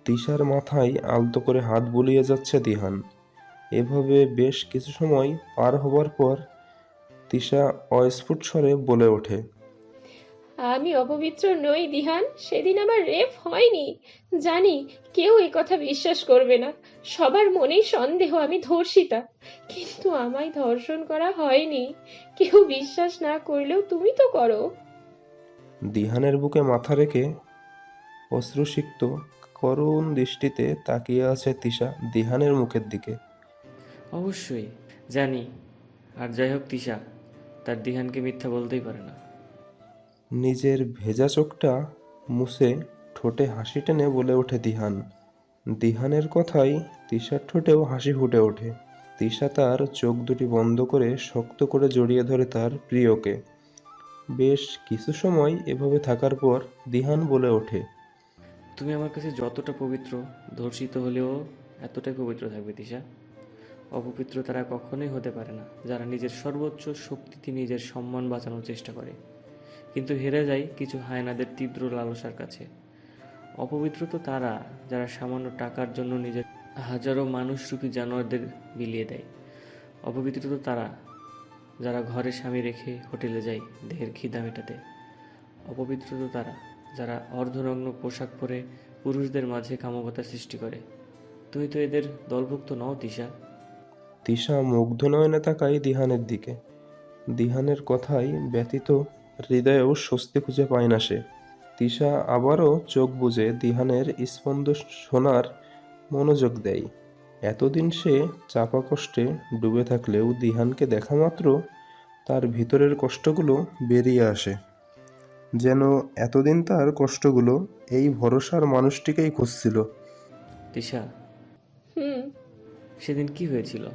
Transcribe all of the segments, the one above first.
তিশার মাথায় আলতো করে হাত বুলিয়ে যাচ্ছে দিহান। এভাবে বেশ কিছু সময় পার হবার পর তিশা অস্ফুট স্বরে বলে ওঠে, আমি অপবিত্র নই দিহান, সেদিন আমার রেপ হয়নি। জানি কেউ এ কথা বিশ্বাস করবে না, সবার মনেই সন্দেহ আমি ধর্ষিতা, কিন্তু আমায় ধর্ষণ করা হয়নি। কেউ বিশ্বাস না করলেও তুমি তো করো। দিহানের বুকে মাথা রেখে অশ্রুসিক্ত করুণ দৃষ্টিতে তাকিয়ে আছে তিশা দিহানের মুখের দিকে। অবশ্যই জানি। আর যাই হোক তিশা তার দিহানকে মিথ্যা বলতেই পারে না। নিজের ভেজা চোখটা মুছে ঠোঁটে হাসি টেনে বলে ওঠে দিহান। দিহানের কথায় তিশার ঠোঁটেও হাসি ফুটে ওঠে। তিশা তার চোখ দুটি বন্ধ করে শক্ত করে জড়িয়ে ধরে তার প্রিয়কে। বেশ কিছু সময় এভাবে থাকার পর দিহান বলে ওঠে, তুমি আমার কাছে যতটা পবিত্র, ধর্ষিত হলেও এতটাই পবিত্র থাকবে তিশা। অপবিত্র তারা কখনোই হতে পারে না যারা নিজের সর্বোচ্চ শক্তিতে নিজের সম্মান বাঁচানোর চেষ্টা করে, কিন্তু হেরে যায় কিছু হায়নাদের তীব্র লালসার কাছে। অপবিত্র তো তারা যারা সামান্য টাকার জন্য নিজের হাজারো মানুষরূপী জানোয়ারদের বিলিয়ে দেয়। অপবিত্র তো তারা যারা ঘরে স্বামী রেখে হোটেলে যায় দেহের খিদা মেটাতে। অপবিত্র তো তারা যারা অর্ধনগ্ন পোশাক পরে পুরুষদের মাঝে কামকতা সৃষ্টি করে। তুমি তো এদের দলভুক্ত নও তিশা। তিশা মুগ্ধ নয়নে তাকায় দিহানের দিকে। দিহানের কথায় ব্যথিত হৃদয়েও স্বস্তি খুঁজে পায় না সে। তিশা আবারও চোখ বুজে দিহানের স্পন্দ শোনার মনোযোগ দেয়। এতদিন সে চাপা কষ্টে ডুবে থাকলেও দিহানকে দেখা মাত্র তার ভিতরের কষ্টগুলো বেরিয়ে আসে। যেন এতদিন তার কষ্টগুলো এই ভরসার মানুষটিকেই খুঁজছিল। তিশা, হুম। সেদিন কি হয়েছিল?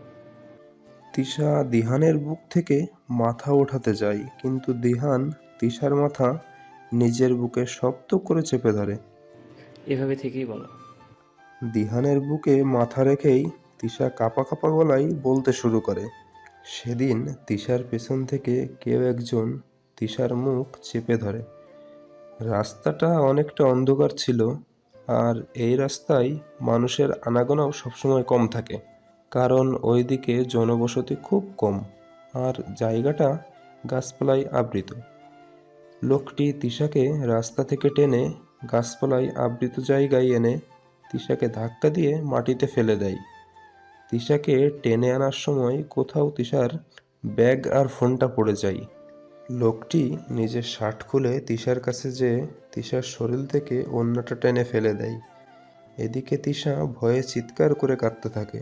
তিশা দিহানের বুক থেকে মাথা ওঠাতে যায়, কিন্তু দিহান তিশার মাথা নিজের বুকে শক্ত করে চেপে ধরে। এভাবে থেকেই বলো। দিহানের বুকে মাথা রেখেই তিশা কাঁপা কাঁপা গলায় বলতে শুরু করে, সেদিন তিশার পেছন থেকে কেউ একজন তিশার মুখ চেপে ধরে। রাস্তাটা অনেকটা অন্ধকার ছিল, আর এই রাস্তায় মানুষের আনাগোনাও সবসময় কম থাকে, কারণ ওইদিকে জনবসতি খুব কম আর জায়গাটা গাছপালায় আবৃত। লোকটি তিশাকে রাস্তা থেকে টেনে গাছপালায় আবৃত জায়গায় এনে তিশাকে ধাক্কা দিয়ে মাটিতে ফেলে দেয়। তিশাকে টেনে আনার সময় কোথাও তিশার ব্যাগ আর ফোনটা পড়ে যায়। লোকটি নিজের শার্ট খুলে তিশার কাছে যেয়ে তিশার শরীর থেকে ওড়নাটা টেনে ফেলে দেয়। এদিকে তিশা ভয়ে চিৎকার করে কাঁদতে থাকে।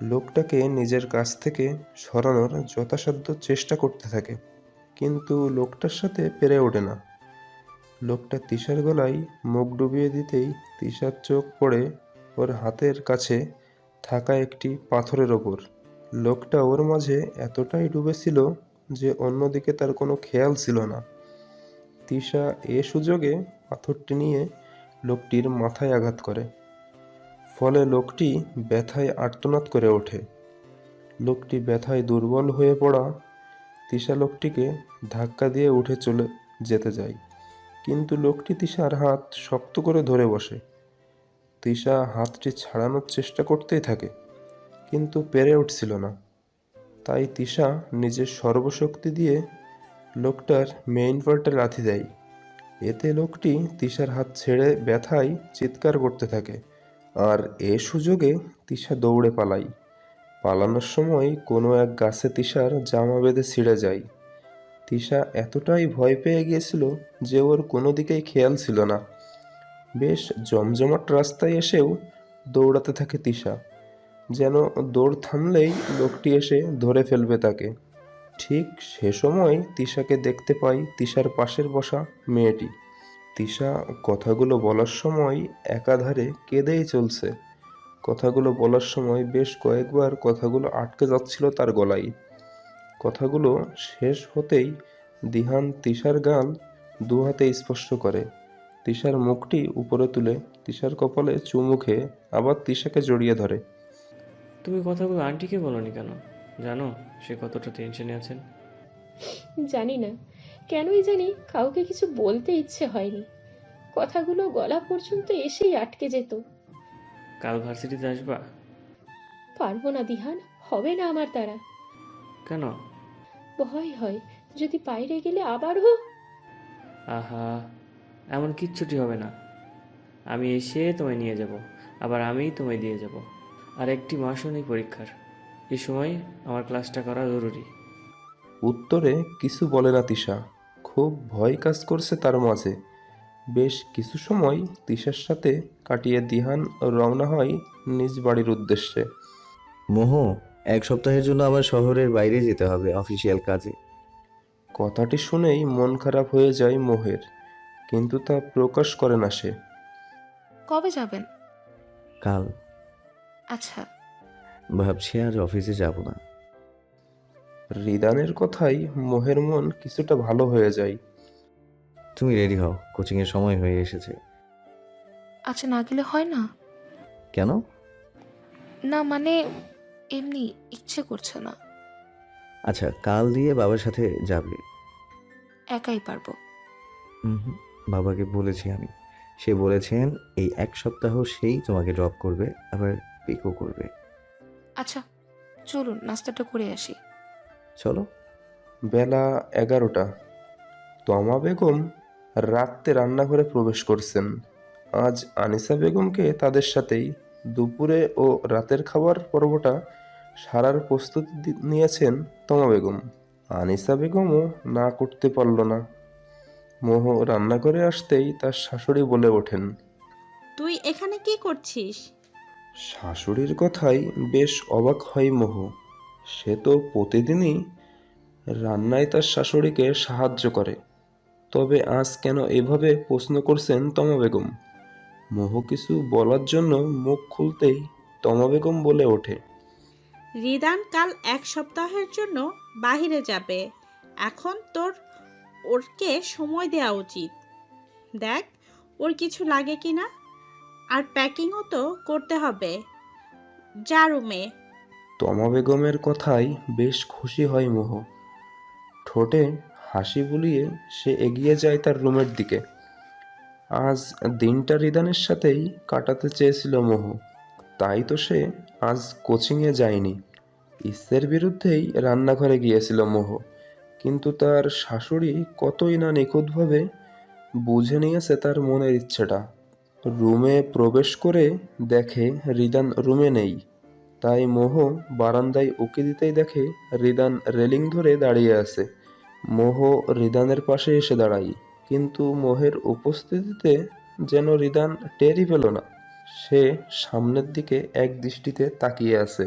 লোকটাকে নিজের কাছ থেকে সরানোর যথাসাধ্য চেষ্টা করতে থাকে, কিন্তু লোকটার সাথে পেরে ওঠে না। লোকটা তিশার গলায় মুখ ডুবিয়ে দিতেই তিশার চোখ পড়ে ওর হাতের কাছে থাকা একটি পাথরের ওপর। লোকটা ওর মাঝে এতটাই ডুবেছিল যে অন্যদিকে তার কোনো খেয়াল ছিল না। তিশা এ সুযোগে পাথরটি নিয়ে লোকটির মাথায় আঘাত করে, ফলে লোকটি ব্যথায় আর্তনাদ করে ওঠে। লোকটি ব্যথায় দুর্বল হয়ে পড়া তিশা লোকটিকে ধাক্কা দিয়ে উঠে চলে যেতে যায়, কিন্তু লোকটি তিশার হাত শক্ত করে ধরে বসে। তিশা হাতটি ছাড়ানোর চেষ্টা করতেই থাকে, কিন্তু পেরে উঠছিল না। তাই তিশা নিজের সর্বশক্তি দিয়ে লোকটার মেইন পার্টে লাথি দেয়। এতে লোকটি তিশার হাত ছেড়ে ব্যথায় চিৎকার করতে থাকে, আর এ সুযোগে তিশা দৌড়ে পালায়। পালানোর সময় কোনো এক গাছে তিশার জামা বেঁধে ছিঁড়ে যায়। তিশা এতটাই ভয় পেয়ে গিয়েছিল যে ওর কোনো দিকেই খেয়াল ছিল না। বেশ জমজমাট রাস্তায় এসেও দৌড়াতে থাকে তিশা, যেন দৌড় থামলেই লোকটি এসে ধরে ফেলবে তাকে। ঠিক সে সময় তিশাকে দেখতে পাই তিশার পাশের বসা মেয়েটি। তিশা কথাগুলো বলার সময় একাধারে কেঁদেই চলছে। কথাগুলো বলার সময় বেশ কয়েকবার কথাগুলো আটকে যাচ্ছিল তার গলায়। কথাগুলো শেষ হতেই দিহান তিশার গাল দু হাতে স্পর্শ করে, তিশার মুখটি উপরে তুলে তিশার কপালে চুমু খেয়ে আবার তিশাকে জড়িয়ে ধরে। তুমি কথাগুলো আন্টিকে বলনি কেন? জানো সে কতটা টেনশনে আছেন। জানি না, কেনই জানি কাউকে কিছু বলতে ইচ্ছে হয়নি। কথাগুলো গলা পর্যন্ত এসেই আটকে যেত। কাল ভার্সিটিতে আসবা? পারবো না দিহান, হবে না আমার দ্বারা। কেন? ভয় হয়, যদি বাইরে গেলে আবারও। আহা, এমন কিচ্ছুটি হবে না। আমি এসে তোমায় নিয়ে যাব, আবার আমিই তোমায় দিয়ে যাব। আর একটি মাসও নেই পরীক্ষার। এই সময় আমার ক্লাসটা করা জরুরি। উত্তরে কিছু বলে না তিশা। খুব ভয় কাজ করছে তার মাঝে। বেশ কিছু সময় তিশার সাথে কাটিয়ে দিহান রওনা হয় নিজ বাড়ির উদ্দেশ্যে। মোহ, 1 সপ্তাহের জন্য আমার শহরের বাইরে যেতে হবে অফিসিয়াল কাজে। কথাটি শুনেই মন খারাপ হয়ে যায় মোহের, কিন্তু তা প্রকাশ করে না সে। কবে যাবেন? কাল। আচ্ছা। ভাবছি আজ অফিসে যাব না। রিদানের কথাই মোহের মন কিছুটা ভালো হয়ে যায়। তুমি রেডি হও, কোচিংয়ের সময় হয়ে এসেছে। আচ্ছা, না গেলে হয় না? কেন? না মানে এমনি ইচ্ছে করছে না। আচ্ছা, কাল দিয়ে বাবার সাথে যাবে? একাই পারবো। হুম, বাবাকে বলেছি আমি। সে বলেছেন এই 1 সপ্তাহ সেই তোমাকে ড্রপ করবে, আবার পিকও করবে। আচ্ছা, চলুন নাস্তাটা করে আসি। চলো। বেলা 11টা। তমা বেগম রাত্রে রান্নাঘরে প্রবেশ করছেন। আজ আনিসা বেগমকে তাদের সাথেই দুপুরে ও রাতের খাবার পর্বটা সারার প্রস্তুতি নিয়েছেন তমা বেগম। আনিসা বেগমও না করতে পারল না। মোহ রান্নাঘরে আসতেই তার শাশুড়ি বলে ওঠেন। তুই এখানে কি করছিস? শাশুড়ির কথায় বেশ অবাক হয় মোহ। সে তো প্রতিদিনই রান্নায় তার শাশুড়িকে সাহায্য করে, তবে আজ কেন এভাবে প্রশ্ন করছেন তমা বেগম? মোহ কিছু বলার জন্য মুখ খুলতেই তমা বেগম বলে ওঠে। রিদান কাল 1 সপ্তাহের জন্য বাহিরে যাবে। এখন তোর ওরকে সময় দেওয়া উচিত। দেখ ওর কিছু লাগে কিনা, আর প্যাকিংও তো করতে হবে। যা রুমে। তমা বেগমের কথায় বেশ খুশি হয় মোহ। ঠোঁটে হাসি বুলিয়ে সে এগিয়ে যায় তার রুমের দিকে। আজ দিনটা রিদানের সাথেই কাটাতে চেয়েছিল মোহ, তাই তো সে আজ কোচিংয়ে যায়নি। ইসের বিরুদ্ধেই রান্নাঘরে গিয়েছিল মোহ, কিন্তু তার শাশুড়ি কতই না নিখুঁতভাবে বুঝে নিয়েছে তার মনের ইচ্ছেটা। রুমে প্রবেশ করে দেখে রিদান রুমে নেই, তাই মোহ বারান্দায় উকি দিতেই দেখে রিদান রেলিং ধরে দাঁড়িয়ে আছে। মোহ রিদানের পাশে এসে দাঁড়ায়, কিন্তু মোহের উপস্থিতিতে যেন রিদান টেরই পেল না। সে সামনের দিকে এক দৃষ্টিতে তাকিয়ে আছে।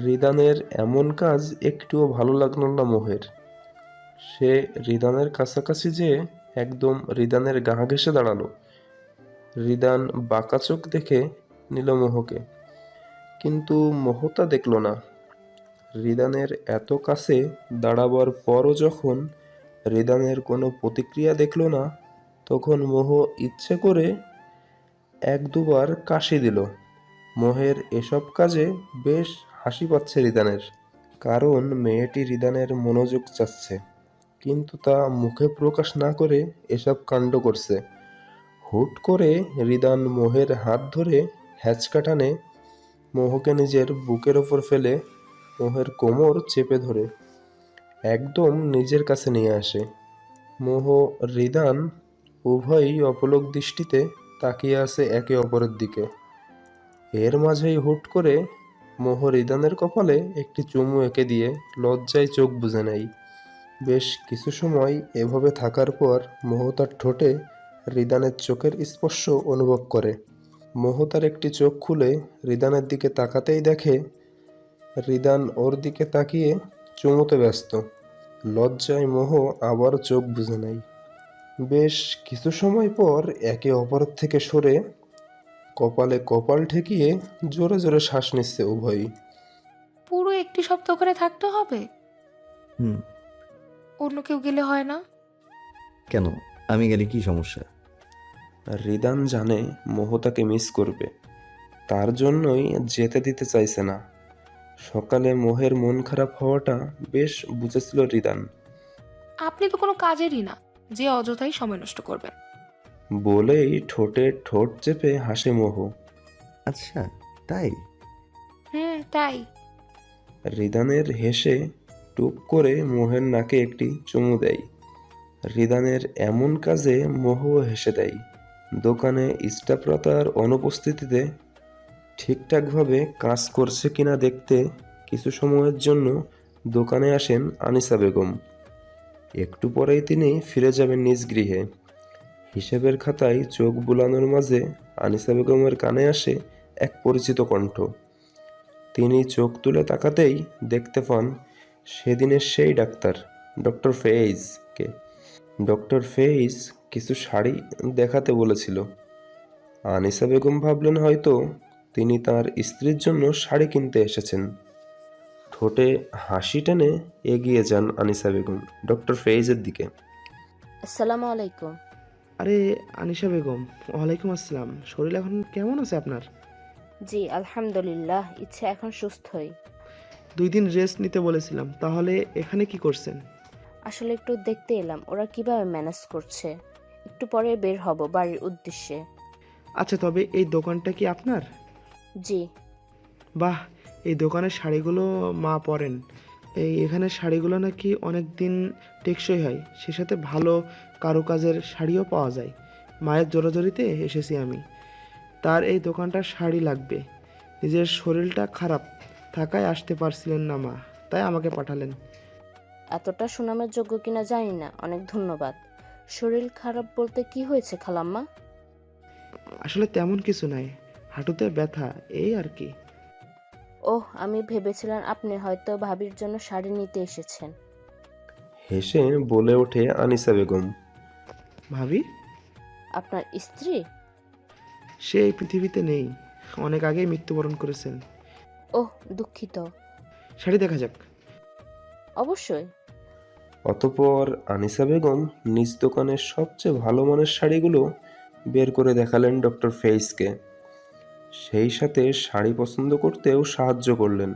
রিদানের এমন কাজ একটুও ভালো লাগলো না মোহের। সে রিদানের কাছাকাছি যেয়ে একদম রিদানের গা ঘেঁষে দাঁড়ালো। রিদান বাঁকা চোখ দেখে নিল মোহকে, কিন্তু মোহ তা দেখল না। রিদানের এত কাছে দাঁড়াবার পরও যখন রিদানের কোনো প্রতিক্রিয়া দেখল না, তখন মোহ ইচ্ছে করে 1-2 বার কাশি দিল। মোহের এসব কাজে বেশ হাসি পাচ্ছে রিদানের, কারণ মেয়েটি রিদানের মনোযোগ চাচ্ছে, কিন্তু তা মুখে প্রকাশ না করে এসব কাণ্ড করছে। হুট করে রিদান মোহের হাত ধরে হ্যাচকা টানে মোহকে নিজের বুকের ওপর ফেলে মোহের কোমর চেপে ধরে একদম নিজের কাছে নিয়ে আসে। মোহ, রিদান উভয়ই অপলক দৃষ্টিতে তাকিয়ে আছে একে অপরের দিকে। এর মাঝেই হুট করে মোহ রিদানের কপালে একটি চুমু এঁকে দিয়ে লজ্জায় চোখ বুজে নেয়। বেশ কিছু সময় এভাবে থাকার পর মোহ তার ঠোঁটে রিদানের চোখের স্পর্শ অনুভব করে। মোহ তার একটি চোখ খুলে রিদানের দিকে তাকাতেই দেখে রিদান ওর দিকে তাকিয়ে চুমুতে ব্যস্ত। লজ্জায় মোহ আবার চোখ বুজে নেয়। বেশ কিছু সময় পর একে অপরের থেকে সরে কপালে কপাল ঠেকিয়ে জোরে জোরে শ্বাস নিচ্ছে উভয়ই। পুরো 1 সপ্তাহ ওখানে থাকতে হবে? হুম। অন্য কেউ গেলে হয় না? কেন? আমি গেলে কি সমস্যা? রিদান জানে মোহ তাকে মিস করবে, তার জন্যই যেতে দিতে চাইছে না। সকালে মোহের মন খারাপ হওয়াটা বেশ বুঝেছিল রিদান। আপনি তো কোনো কাজেরই না যে অযথাই সময় নষ্ট করবেন। বলেই ঠোঁটে ঠোঁট চেপে হাসে মোহ। আচ্ছা, তাই? হুম, তাই। রিদানের হেসে টুপ করে মোহের নাকে একটি চুমু দেয়। রিদানের এমন কাজে মোহও হেসে দেয়। দোকানে স্টাফরা তার অনুপস্থিতিতে ঠিকঠাকভাবে কাজ করছে কিনা দেখতে কিছু সময়ের জন্য দোকানে আসেন আনিসা বেগম। একটু পরেই তিনি ফিরে যাবেন নিজ গৃহে। হিসেবের খাতায় চোখ বুলানোর মাঝে আনিসা বেগমের কানে আসে এক পরিচিত কণ্ঠ। তিনি চোখ তুলে তাকাতেই দেখতে পান সেদিনের সেই ডাক্তার, ডক্টর ফেইজকে। ডক্টর ফেইজ কিছু শাড়ি দেখাতে বলেছিল। আনিসা বেগম ভাবলেন হয়তো তিনি তার স্ত্রীর জন্য শাড়ি কিনতে এসেছেন। ঠোঁটে হাসি টেনে এগিয়ে যান আনিসা বেগম ডক্টর ফেইজের দিকে। আসসালামু আলাইকুম। আরে আনিশা বেগম, ওয়ালাইকুম আসসালাম। শরীর এখন কেমন আছে আপনার? জি আলহামদুলিল্লাহ, ইচ্ছে এখন সুস্থই। 2 দিন রেস্ট নিতে বলেছিলাম, তাহলে এখানে কি করছেন? আসলে একটু দেখতে এলাম ওরা কিভাবে ম্যানেজ করছে। একটু পরে বের হব বাড়ির উদ্দেশ্যে। আচ্ছা, তবে এই দোকানটা কি আপনার? জি। বাহ, এই দোকানের শাড়িগুলো মা পরেন। এখানে শাড়িগুলো নাকি অনেক দিন টেকসই হয়, সে সাথে ভালো কারুকাজের শাড়িও পাওয়া যায়। মায়ের জোরাজোরিতে এসেছি আমি। তার এই দোকানটার শাড়ি লাগবে। নিজের শরীরটা খারাপ থাকায় আসতে পারছিলেন না মা, তাই আমাকে পাঠালেন। এতটা সুনামের যোগ্য কিনা জানি না, অনেক ধন্যবাদ। শরীর খারাপ বলতে কি হয়েছে খালাম্মা? আসলে তেমন কিছু নাই, হাঁটুতে ব্যথা, এই আর কি। ওহ, আমি ভেবেছিলাম আপনি হয়তো ভাবির জন্য শাড়ি নিতে এসেছেন। হেসে বলে ওঠে আনিসা বেগম। ভাবি? আপনার স্ত্রী? সে এই পৃথিবীতে নেই, অনেক আগেই মৃত্যুবরণ করেছেন। ওহ, দুঃখিত। শাড়ি দেখা যাক। অবশ্যই। অতঃপর আনিসা বেগম নিজ দোকানের সবচেয়ে ভালো মানের শাড়িগুলো বের করে দেখালেন ডক্টর ফেইজকে। সেই সাথে শাড়ি পছন্দ করতেও সাহায্য করলেন।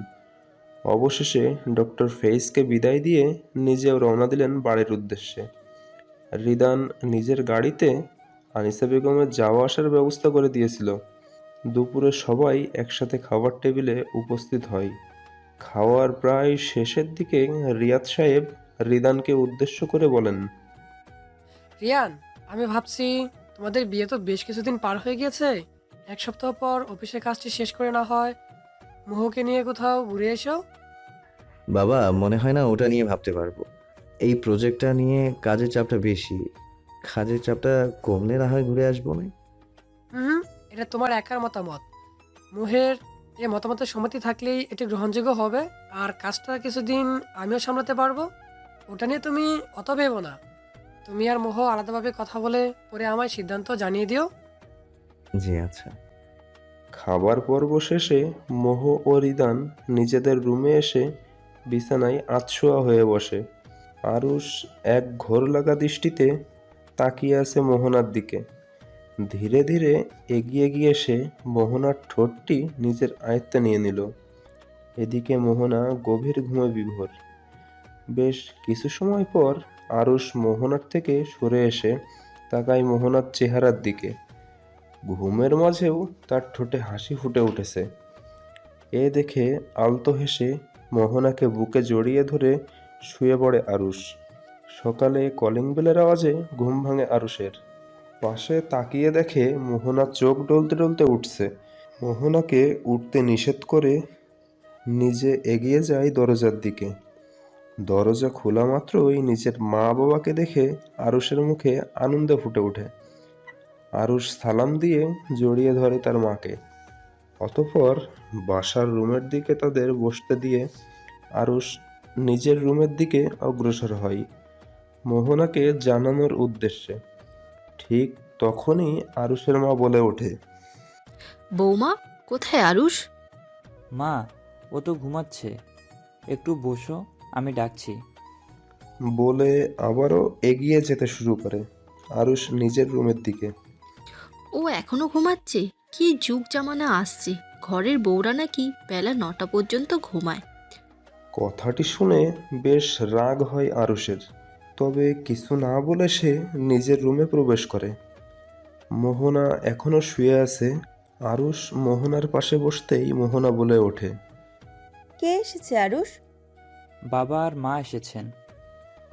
অবশেষে ডক্টর ফেইজকে বিদায় দিয়ে নিজেও রওনা দিলেন বাড়ির উদ্দেশ্যে। রিদান নিজের গাড়িতে আনিসা বেগমের যাওয়া আসার ব্যবস্থা করে দিয়েছিল। দুপুরে সবাই একসাথে খাবার টেবিলে উপস্থিত হয়। খাওয়ার প্রায় শেষের দিকে রিয়াদ সাহেব রিদানকে উদ্দেশ্য করে বলেন, রিয়ান, আমি ভাবছি তোমাদের বিয়ে তো বেশ কিছুদিন পার হয়ে গিয়েছে। 1 সপ্তাহ পর অফিসের কাজটি শেষ করে না হয় মোহকে নিয়ে কোথাও ঘুরে এসো। বাবা, মনে হয় না ওটা নিয়ে ভাবতে পারবো। এই প্রজেক্টটা নিয়ে কাজের চাপটা বেশি। কাজের চাপটা কমলে না হয় ঘুরে আসবো না। হুম, এটা তোমার একার মতামত। মোহের এ মতামতের সম্মতি থাকলেই এটি গ্রহণযোগ্য হবে। আর কাজটা কিছুদিন আমিও সামলাতে পারবো। ওটা নিয়ে তুমি অত ভেবো না। তুমি আর মোহ আলাদাভাবে কথা বলে পরে আমায় সিদ্ধান্ত জানিয়ে দিও। জি আচ্ছা। খাবার পর্ব শেষে মোহ ও রিদান নিজেদের রুমে এসে বিছানায় আধশোয়া হয়ে বসে। আরুষ এক ঘোর লাগা দৃষ্টিতে তাকিয়ে আছে মোহনার দিকে। ধীরে ধীরে এগিয়ে গিয়ে সে মোহনার ঠোঁটটি নিজের আয়ত্তে নিয়ে নিল। এদিকে মোহনা গভীর ঘুমে বিভোর। বেশ কিছু সময় পর আরুষ মোহনার থেকে সরে এসে তাকায় মোহনার চেহারার দিকে। ঘুমের মাঝেও তার ঠোঁটে হাসি ফুটে উঠেছে। এ দেখে আলতো হেসে মোহনাকে বুকে জড়িয়ে ধরে শুয়ে পড়ে আরুষ। সকালে কলিং বেলের আওয়াজে ঘুম ভাঙে আরুষের। পাশে তাকিয়ে দেখে মোহনা চোখ ডলতে ডলতে উঠছে। মোহনাকে উঠতে নিষেধ করে নিজে এগিয়ে যায় দরজার দিকে। দরজা খোলা মাত্রই নিজের মা বাবাকে দেখে আরুষের মুখে আনন্দে ফুটে ওঠে। আরুষ সালাম দিয়ে জড়িয়ে ধরে তার মাকে। অতঃপর বাসার রুমের দিকে তাদের বসতে দিয়ে আরুষ নিজের রুমের দিকে অগ্রসর হয় মোহনাকে জানানোর উদ্দেশ্যে। ঠিক তখনই আরুষের মা বলে ওঠে, বৌমা, কোথায় আরুষ? মা, ও তো ঘুমাচ্ছে, একটু বসো, আমি ডাকছি। বলে আবারও এগিয়ে যেতে শুরু করে আরুষ নিজের রুমের দিকে। ও এখনো ঘুমাচ্ছে? কি যুগ জামানা আসছে, ঘরের বউরা নাকি বেলা 9টা পর্যন্ত ঘুমায়। কথাটি শুনে বেশ রাগ হয় আরুষের। তবে কিছু না বলে সে নিজের রুমে প্রবেশ করে। মোহনা এখনো শুয়ে আছে। আরুষ মোহনার পাশে বসতেই মোহনা বলে ওঠে, কে এসেছে আরুষ? বাবা আর মা এসেছেন।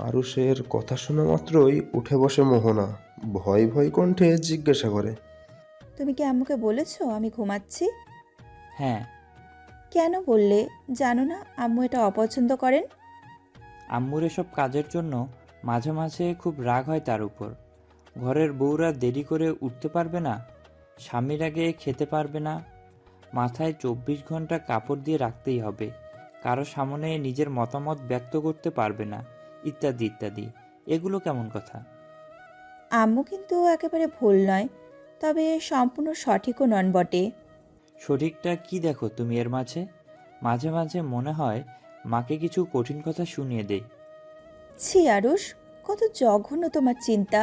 আরুষের কথা শোনা মাত্রই উঠে বসে মোহনা। ভয় ভয় কণ্ঠে জিজ্ঞাসা করে, তুমি কি আম্মুকে বলেছো আমি ঘুমাচ্ছি? হ্যাঁ, কেন বললে? জানো না আম্মু এটা অপছন্দ করেন। আম্মুর এসব কাজের জন্য মাঝে মাঝে খুব রাগ হয় তার উপর। ঘরের বউরা দেরি করে উঠতে পারবে না, স্বামীর আগে খেতে পারবে না, মাথায় 24 ঘন্টা কাপড় দিয়ে রাখতেই হবে, কারো সামনে নিজের মতামত ব্যক্ত করতে পারবে না, ইত্যাদি ইত্যাদি। এগুলো কেমন কথা? আম্মু কিন্তু একেবারে ভুল নয়, তবে সম্পূর্ণ সঠিকও নন বটে। সঠিকটা কি দেখো তুমি এর মাঝে? মাঝে মাঝে মনে হয় মাকে কিছু কঠিন কথা শুনিয়ে দেই। ছি আরুষ, কত জঘন্য তোমার চিন্তা।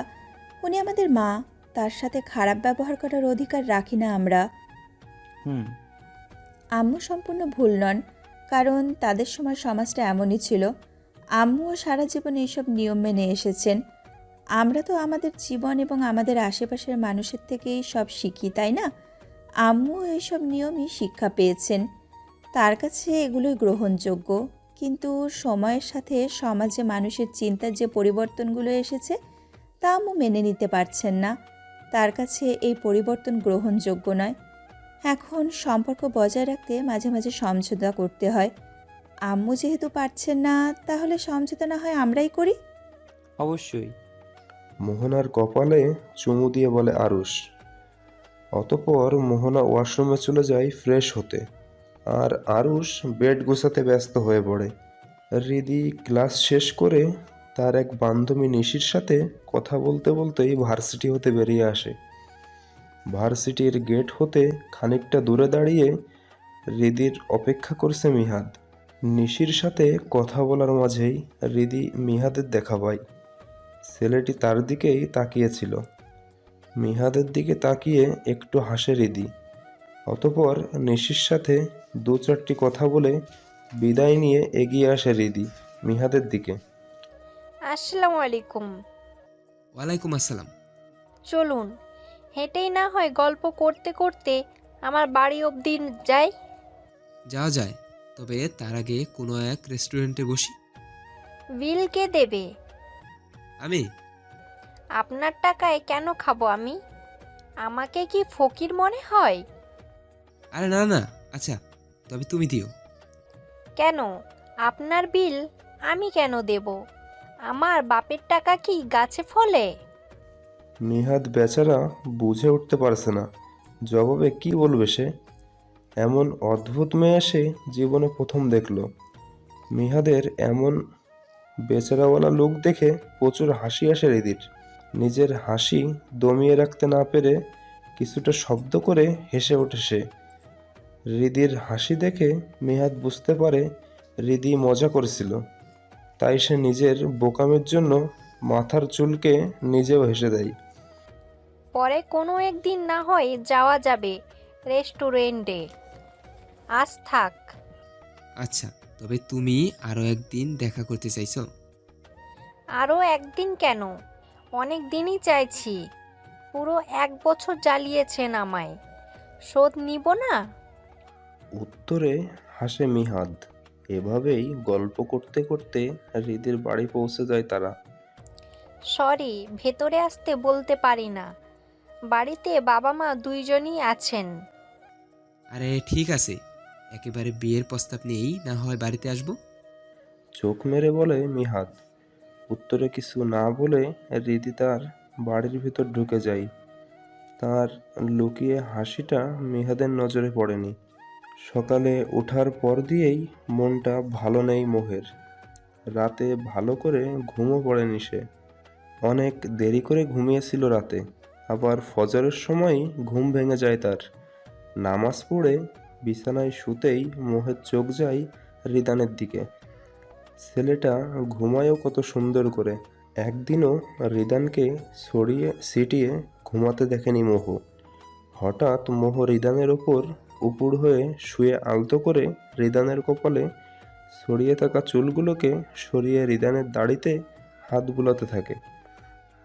উনি আমাদের মা, তার সাথে খারাপ ব্যবহার করার অধিকার রাখি না আমরা। হুম, আম্মু সম্পূর্ণ ভুল নন, কারণ তাদের সময় সমাজটা এমনই ছিল। আম্মুও সারা জীবন এইসব নিয়ম মেনে এসেছেন। আমরা তো আমাদের জীবন এবং আমাদের আশেপাশের মানুষের থেকেই সব শিখি, তাই না? আম্মু এইসব নিয়মই শিক্ষা পেয়েছেন, তার কাছে এগুলোই গ্রহণযোগ্য। কিন্তু সময়ের সাথে সমাজে মানুষের চিন্তার যে পরিবর্তনগুলো এসেছে তা আম্মু মেনে নিতে পারছেন না। তার কাছে এই পরিবর্তন গ্রহণযোগ্য নয়। এখন সম্পর্ক বজায় রাখতে মাঝে মাঝে সমঝোতা করতে হয়। আম্মু যেহেতু পারছেন না, তাহলে সমঝোতা না হয় আমরাই করি। অবশ্যই। মোহনার কপালে চুমু দিয়ে বলে আরুষ। অতঃপর মোহনা ওয়াশরুমে চলে যায় ফ্রেশ হতে, আর আরুষ বেড গোছাতে ব্যস্ত হয়ে পড়ে। রিদি ক্লাস শেষ করে তার এক বান্ধবী নিশির সাথে কথা বলতে বলতেই ভার্সিটি হতে বেরিয়ে আসে। ভার্সিটির গেট হতে খানিকটা দূরে দাঁড়িয়ে রিদির অপেক্ষা করছে মিহাদ। নিশির সাথে কথা বলার মাঝেই রিদি মিহাদের দেখা পায়। ছেলেটি তার দিকেই তাকিয়েছিল। মিহাদের দিকে তাকিয়ে একটু হাসে রিদি। অতঃপর নিশির সাথে 2-4টি কথা বলে বিদায় নিয়ে এগিয়ে আসে রিদি মিহাদের দিকে। আসসালামু আলাইকুম। ওয়ালাইকুম আসসালাম। চলুন, হেঁটেই না হয় গল্প করতে করতে আমার বাড়ি অবধি যাই। যাওয়া যায়, তবে তার আগে কোনো এক রেস্টুরেন্টে বসি। বিল কে দেবে? আমি? আপনার টাকায় কেন খাবো আমি? আমাকে কি ফকির মনে হয়? আরে না না, আচ্ছা তবে তুমি দিও। কেন? আপনার বিল আমি কেন দেব? আমার বাপের টাকা কি গাছে ফলে? মিহাদ বেচারা বুঝে উঠতে পারছে না জবাবে কি বলবে সে। এমন অদ্ভুত মেয়ে সে জীবনে প্রথম দেখল। মিহাদের এমন বেচারাওয়ালা লোক দেখে প্রচুর হাসি আসে রিদির। নিজের হাসি দমিয়ে রাখতে না পেরে কিছুটা শব্দ করে হেসে ওঠে সে। রিদির হাসি দেখে মিহাদ বুঝতে পারে রিদি মজা করছিল, তাই সে নিজের বোকামের জন্য মাথার চুলকে নিজেও হেসে দেয়। পরে কোনো একদিন না হয় যাওয়া যাবে রেস্টুরেন্টে। আজ থাক। আচ্ছা, তবে তুমি আরও একদিন দেখা করতে চাইছো? আরও একদিন কেন, অনেক দিনই চাইছি। পুরো 1 বছর জ্বালিয়েছেন আমায়, শোধ নিব না? উত্তরে হাসে মিহাদ। এভাবেই গল্প করতে করতে হৃদির বাড়ি পৌঁছে যায় তারা। সরি, ভেতরে আসতে বলতে পারি না। বাড়িতে বাবা মা দুইজনই আছেন। আরে ঠিক আছে, একেবারে বিয়ের প্রস্তাব নিয়েই না হয় বাড়িতে আসবো। চোখ মেরে বলে মিহাদ। উত্তরে কিছু না বলে হৃদি তার বাড়ির ভিতর ঢুকে যায়। তার লুকিয়ে হাসিটা মিহাদের নজরে পড়েনি। সকালে ওঠার পর দিয়েই মনটা ভালো নেই মোহের। রাতে ভালো করে ঘুমও পড়েনি সে। অনেক দেরি করে ঘুমিয়েছিল রাতে, আবার ফজরের সময়ই ঘুম ভেঙে যায় তার। নামাজ পড়ে বিছানায় শুতেই মোহের চোখ যায় রিদানের দিকে। ছেলেটা ঘুমায়ও কত সুন্দর করে। একদিনও রিদানকে সিটিয়ে ঘুমাতে দেখেনি মোহ। হঠাৎ মোহ রিদানের ওপর উপুড় হয়ে শুয়ে আলতো করে রিদানের কপালে ছড়িয়ে থাকা চুলগুলোকে সরিয়ে রিদানের দাড়িতে হাত বুলাতে থাকে।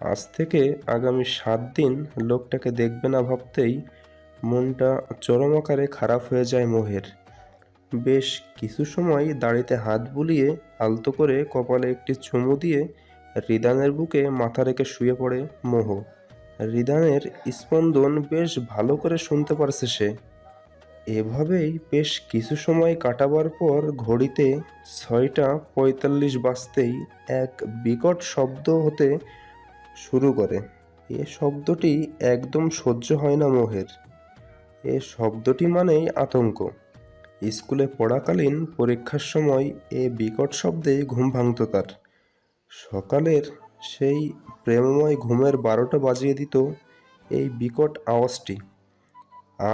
আজ থেকে আগামী 7 দিন লোকটাকে দেখবে না ভাবতেই মনটা চরম আকারে খারাপ হয়ে যায় মোহের। বেশ কিছু সময় দাড়িতে হাত বুলিয়ে আলতো করে কপালে একটি চুমু দিয়ে রিদানের বুকে মাথা রেখে শুয়ে পড়ে মোহ। রিদানের স্পন্দন বেশ ভালো করে শুনতে পারছে সে। এভাবেই বেশ কিছু সময় কাটাবার পর ঘড়িতে 6টা 45 বাজতেই এক বিকট শব্দ হতে শুরু করে। এ শব্দটি একদম সহ্য হয় না মোহের। এ শব্দটি মানেই আতঙ্ক। স্কুলে পড়াকালীন পরীক্ষার সময় এ বিকট শব্দে ঘুম ভাঙত তার। সকালের সেই প্রেমময় ঘুমের 12টা বাজিয়ে দিত এই বিকট আওয়াজটি।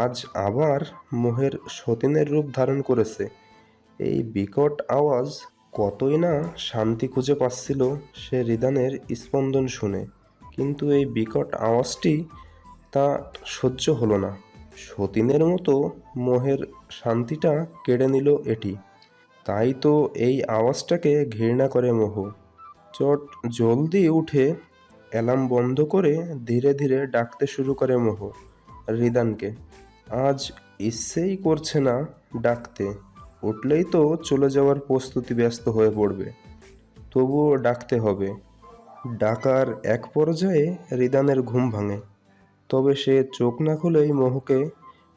আজ আবার মোহের সতীনের রূপ ধারণ করেছে এই বিকট আওয়াজ। কতই না শান্তি খুঁজে পাচ্ছিল সে রিদানের স্পন্দন শুনে, কিন্তু এই বিকট আওয়াজটি তা সহ্য হলো না। সতীনের মতো মোহের শান্তিটা কেড়ে নিল এটি। তাই তো এই আওয়াজটাকে ঘৃণা করে মোহ। চট জলদি উঠে অ্যালার্ম বন্ধ করে ধীরে ধীরে ডাকতে শুরু করে মোহ রিদানকে। আজ ইচ্ছেই করছে না ডাকতে, উঠলেই তো চলে যাওয়ার প্রস্তুতি ব্যস্ত হয়ে পড়বে, তবুও ডাকতে হবে। ডাকার এক পর্যায়ে রিদানের ঘুম ভাঙে। তবে সে চোখ না খুলেই মোহকে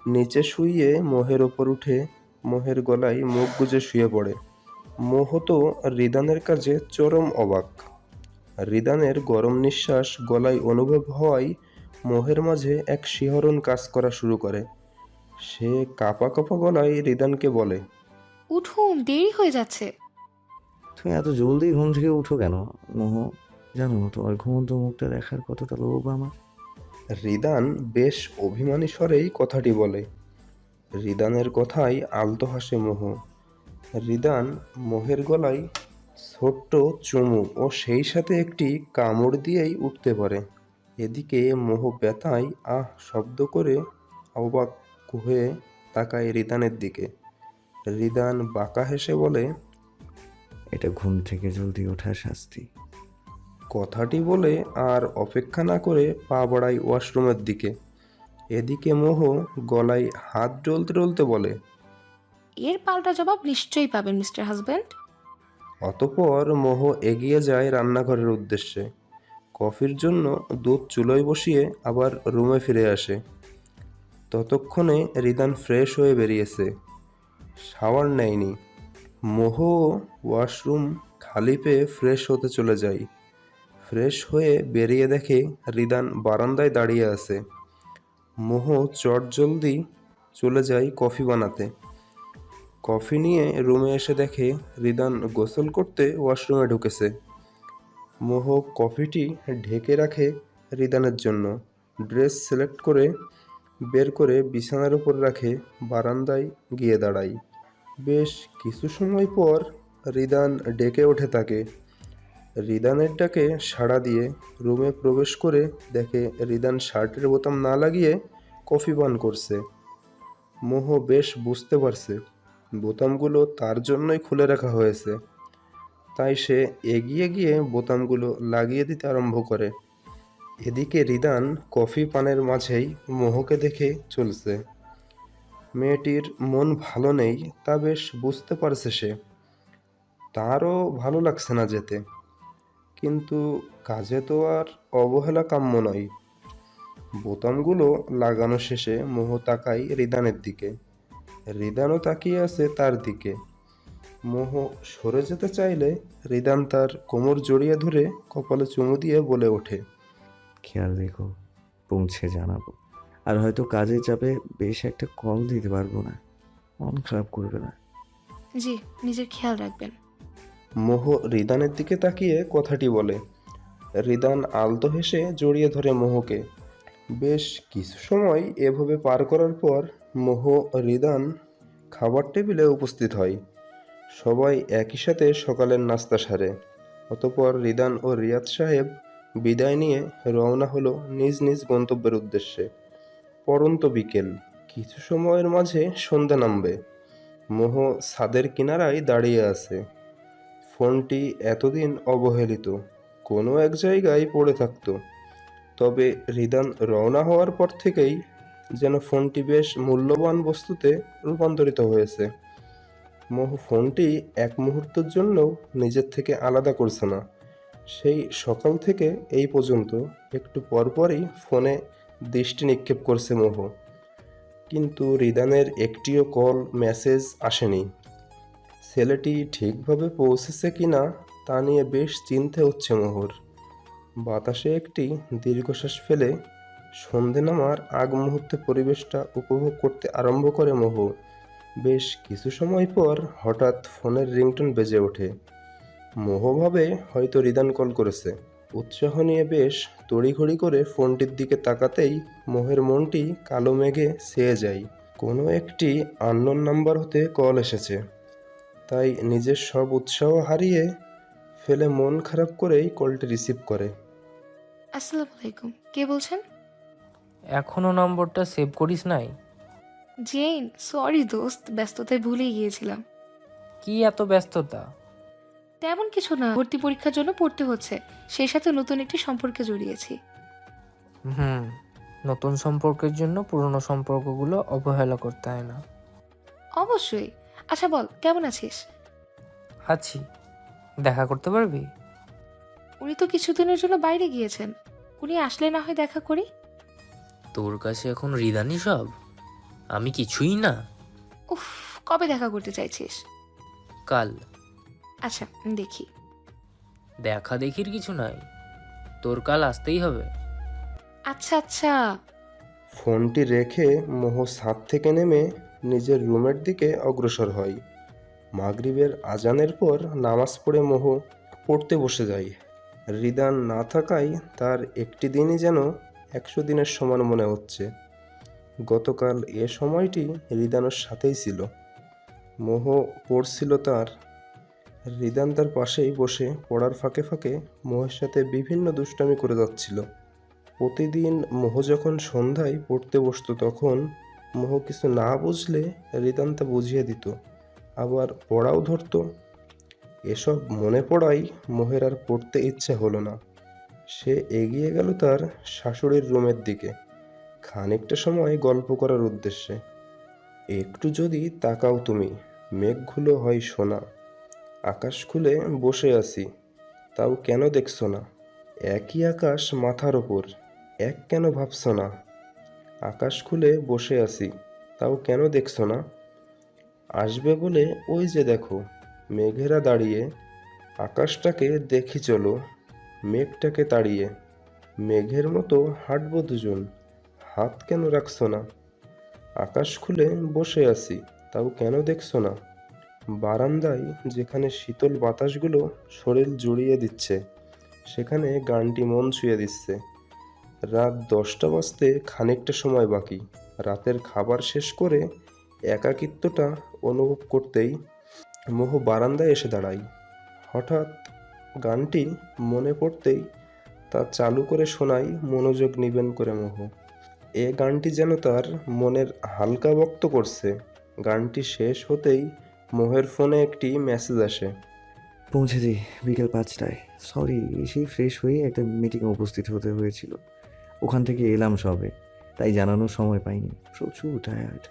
নিচে শুইয়ে মোহের ওপর উঠে মোহের গলায় মুখ গুজে শুয়ে পড়ে। মোহ তো রিদানের কাজে চরম অবাক। রিদানের গরম নিঃশ্বাস গলায় অনুভব হওয়ায় মোহের মাঝে এক শিহরণ কাজ করা শুরু করে। সে কাঁপা কাঁপা গলায় রিদানকে বলে, উঠুন, দেরি হয়ে যাচ্ছে। তুমি এত জলদি ঘুম থেকে উঠো কেন মোহ? জানো তোমার ঘুমন্ত মুখটা দেখার কতটা লোভ আমার। রিদান বেশ অভিমানী স্বরেই কথাটি বলে। রিদানের কথায় আলতো হাসে মোহ। রিদান মোহের গলায় ছোট্ট চুমু ও সেই সাথে একটি কামড় দিয়েই উঠতে পারে। এদিকে মোহ ব্যথায় আহ শব্দ করে অবাক হয়ে তাকায় রিদানের দিকে। রিদান বাঁকা হেসে বলে, এটা ঘুম থেকে জলদি ওঠার শাস্তি। কথাটি বলে আর অপেক্ষা না করে পা বাড়ায় ওয়াশরুমের দিকে। এদিকে মোহ গলায় হাত ডলতে ডলতে বলে, এর পাল্টা জবাব নিশ্চয়ই পাবেন মিস্টার হাজব্যান্ড। অতঃপর মোহ এগিয়ে যায় রান্নাঘরের উদ্দেশ্যে। কফির জন্য দুধ চুলোয় বসিয়ে আবার রুমে ফিরে আসে। ততক্ষণে রিদান ফ্রেশ হয়ে বেরিয়েছে, শাওয়ার নেয়নি। মোহ ওয়াশরুম খালি পেয়ে ফ্রেশ হতে চলে যায়। ফ্রেশ হয়ে বেরিয়ে দেখে রিদান বারান্দায় দাঁড়িয়ে আছে। মোহ চটজলদি চলে যায় কফি বানাতে। কফি নিয়ে রুমে এসে দেখে রিদান গোসল করতে ওয়াশরুমে ঢুকেছে। মোহ কফিটি ঢেকে রাখে রিদানের জন্য, ড্রেস সিলেক্ট করে বের করে বিছানার উপর রাখে, বারান্দায় গিয়ে দাঁড়ায়। বেশ কিছু সময় পর রিদান ডেকে ওঠে তাকে। রিদানের ডাকে সাড়া দিয়ে রুমে প্রবেশ করে দেখে রিদান শার্টের বোতাম না লাগিয়ে কফি পান করছে। মোহ বেশ বুঝতে পারছে বোতামগুলো তার জন্যই খুলে রাখা হয়েছে, তাই সে এগিয়ে গিয়ে বোতামগুলো লাগিয়ে দিতে আরম্ভ করে। এদিকে রিদান কফি পানের মাঝেই মোহকে দেখে চলছে। মেয়েটির মন ভালো নেই তা বেশ বুঝতে পারছে সে। তারও ভালো লাগছে না যেতে, কিন্তু কাজে তো আর অবহেলা কাম্য নয়। বোতামগুলো লাগানো শেষে মোহ তাকায় রিদানের দিকে। রিদানও তাকিয়ে আছে তার দিকে। মোহ সরে যেতে চাইলে রিদান তার কোমর জড়িয়ে ধরে কপালে চুমু দিয়ে বলে ওঠে, খেয়াল রেখো, পৌঁছে জানাবো। আর হয়তো কাজের চাপে বেশ একটা কল দিতে পারবো না, মন খারাপ করবে না। জি, নিজের খেয়াল রাখবেন। মোহ রিদানের দিকে তাকিয়ে কথাটি বলে। রিদান আলতো হেসে জড়িয়ে ধরে মোহকে। বেশ কিছু সময় এভাবে পার করার পর মোহ রিদান খাবার টেবিলে উপস্থিত হয়। সবাই একই সাথে সকালের নাস্তা সারে। অতঃপর রিদান ও রিয়াদ সাহেব বিদায় নিয়ে রওনা হলো নিজ নিজ গন্তব্যের উদ্দেশ্যে। পড়ন্ত বিকেল, কিছু সময়ের মাঝে সন্ধ্যা নামবে। মোহ ছাদের কিনারায় দাঁড়িয়ে আছে। ফোনটি এতদিন অবহেলিত, কোনো এক জায়গায় পড়ে থাকতো। তবে রিদান রওনা হওয়ার পর থেকেই যেন ফোনটি বেশ মূল্যবান বস্তুতে রূপান্তরিত হয়েছে। মোহু ফোনটি এক মুহূর্তের জন্যও নিজের থেকে আলাদা করছে না। সেই সকাল থেকে এই পর্যন্ত একটু পরপরই ফোনে দৃষ্টি নিক্ষেপ করছে মোহু, কিন্তু রিদানের একটিও কল মেসেজ আসেনি। ছেলেটি ঠিকভাবে পৌঁছেছে কিনা তা নিয়ে বেশ চিন্তা হচ্ছে মোহর। বাতাসে একটি দীর্ঘশ্বাস ফেলে সন্ধে নামার আগ মুহূর্তে পরিবেশটা উপভোগ করতে আরম্ভ করে মোহু। বেশ কিছু সময় পর হঠাৎ ফোনের রিংটোন বেজে ওঠে। মোহ ভাবে হয়তো রিদান কল করেছে। উৎসাহ নিয়ে বেশ তড়িঘড়ি করে ফোনটির দিকে তাকাতেই মোহের মনটি কালো মেঘে ছেয়ে যায়। কোনো একটি আননোন নাম্বার হতে কল এসেছে। তাই নিজের সব উৎসাহ হারিয়ে ফেলে মন খারাপ করেই কলটি রিসিভ করে। আসসালামু আলাইকুম, কে বলছেন? এখনো নম্বরটা সেভ করিস নাই? জেন, সরি দোস্ত, ব্যস্ততায় ভুলে গিয়েছিলাম। কি এত ব্যস্ততা? তেমন কিছু না, ভর্তি পরীক্ষার জন্য পড়তে হচ্ছে, সেই সাথে নতুন একটি সম্পর্কে জড়িয়েছি। নতুন সম্পর্কের জন্য পুরনো সম্পর্কগুলো অবহেলা করতে হয় না। অবশ্যই। আচ্ছা বল, কেমন আছিস? আছি, দেখা করতে পারবি? উনি তো কিছুদিনের জন্য বাইরে গিয়েছেন, উনি আসলে না হয় দেখা করি। তোর কাছে এখন রিদানি সব, আমি কিছুই না। উফ, কবে দেখা করতে চাইছিস? কাল। আচ্ছা দেখি। দেখা দেখির কিছু নাই, তোর কাল আসতেই হবে। আচ্ছা আচ্ছা। ফোনটি রেখে মোহ ছাদ থেকে নেমে নিজের রুমের দিকে অগ্রসর হয়। মাগরিবের আজানের পর নামাজ পড়ে মোহ পড়তে বসে যায়। রিদান না থাকায় তার একটি দিনই যেন 100 দিনের সমান মনে হচ্ছে। গতকাল এ সময়টি রিদানের সাথেই ছিল। মোহ পড়ছিল তার। রিদান তার পাশেই বসে পড়ার ফাঁকে ফাঁকে মোহের সাথে বিভিন্ন দুষ্টামি করে যাচ্ছিল। প্রতিদিন মোহ যখন সন্ধ্যায় পড়তে বসতো তখন মোহ কিছু না বুঝলে রিদান তা বুঝিয়ে দিত, আবার পড়াও ধরতো। এসব মনে পড়াই মোহের আর পড়তে ইচ্ছে হলো না। সে এগিয়ে গেল তার শাশুড়ির রুমের দিকে খানিকটা সময় গল্প করার উদ্দেশ্যে। একটু যদি তাকাও তুমি, মেঘগুলো হয় সোনা। আকাশ খুলে বসে আছি, তাও কেন দেখছো না? একই আকাশ মাথার ওপর, এক কেন ভাবছো না? আকাশ খুলে বসে আছি, তাও কেন দেখছো না? আসবে বলে ওই যে দেখো মেঘেরা দাঁড়িয়ে, আকাশটাকে দেখি চলো মেঘটাকে তাড়িয়ে। মেঘের মতো হাঁটবো দুজন, হাত কেন রাখছো না? আকাশ খুলে বসে আছি, তাও কেন দেখছো না? বারান্দায় যেখানে শীতল বাতাসগুলো শরীর জুড়িয়ে দিচ্ছে, সেখানে গানটি মন ছুঁয়ে দিচ্ছে। রাত 10টা বাজতে খানিকটা সময় বাকি। রাতের খাবার শেষ করে একাকিত্বটা অনুভব করতেই মোহ বারান্দায় এসে দাঁড়ায়। হঠাৎ গানটি মনে পড়তেই তা চালু করে শোনায় মনোযোগ নিবেন করে মোহ। এ গানটি যেন তার মনের হালকা ব্যক্ত করছে। গানটি শেষ হতেই মোহের ফোনে একটি মেসেজ আসে। পৌঁছেছি বিকেল 5টায়। সরি, এসেই ফ্রেশ হয়ে একটা মিটিংয়ে উপস্থিত হতে হয়েছিল। ওখান থেকে এলাম সবে, তাই জানানোর সময় পাইনি। প্রচুর টায়ার্ড,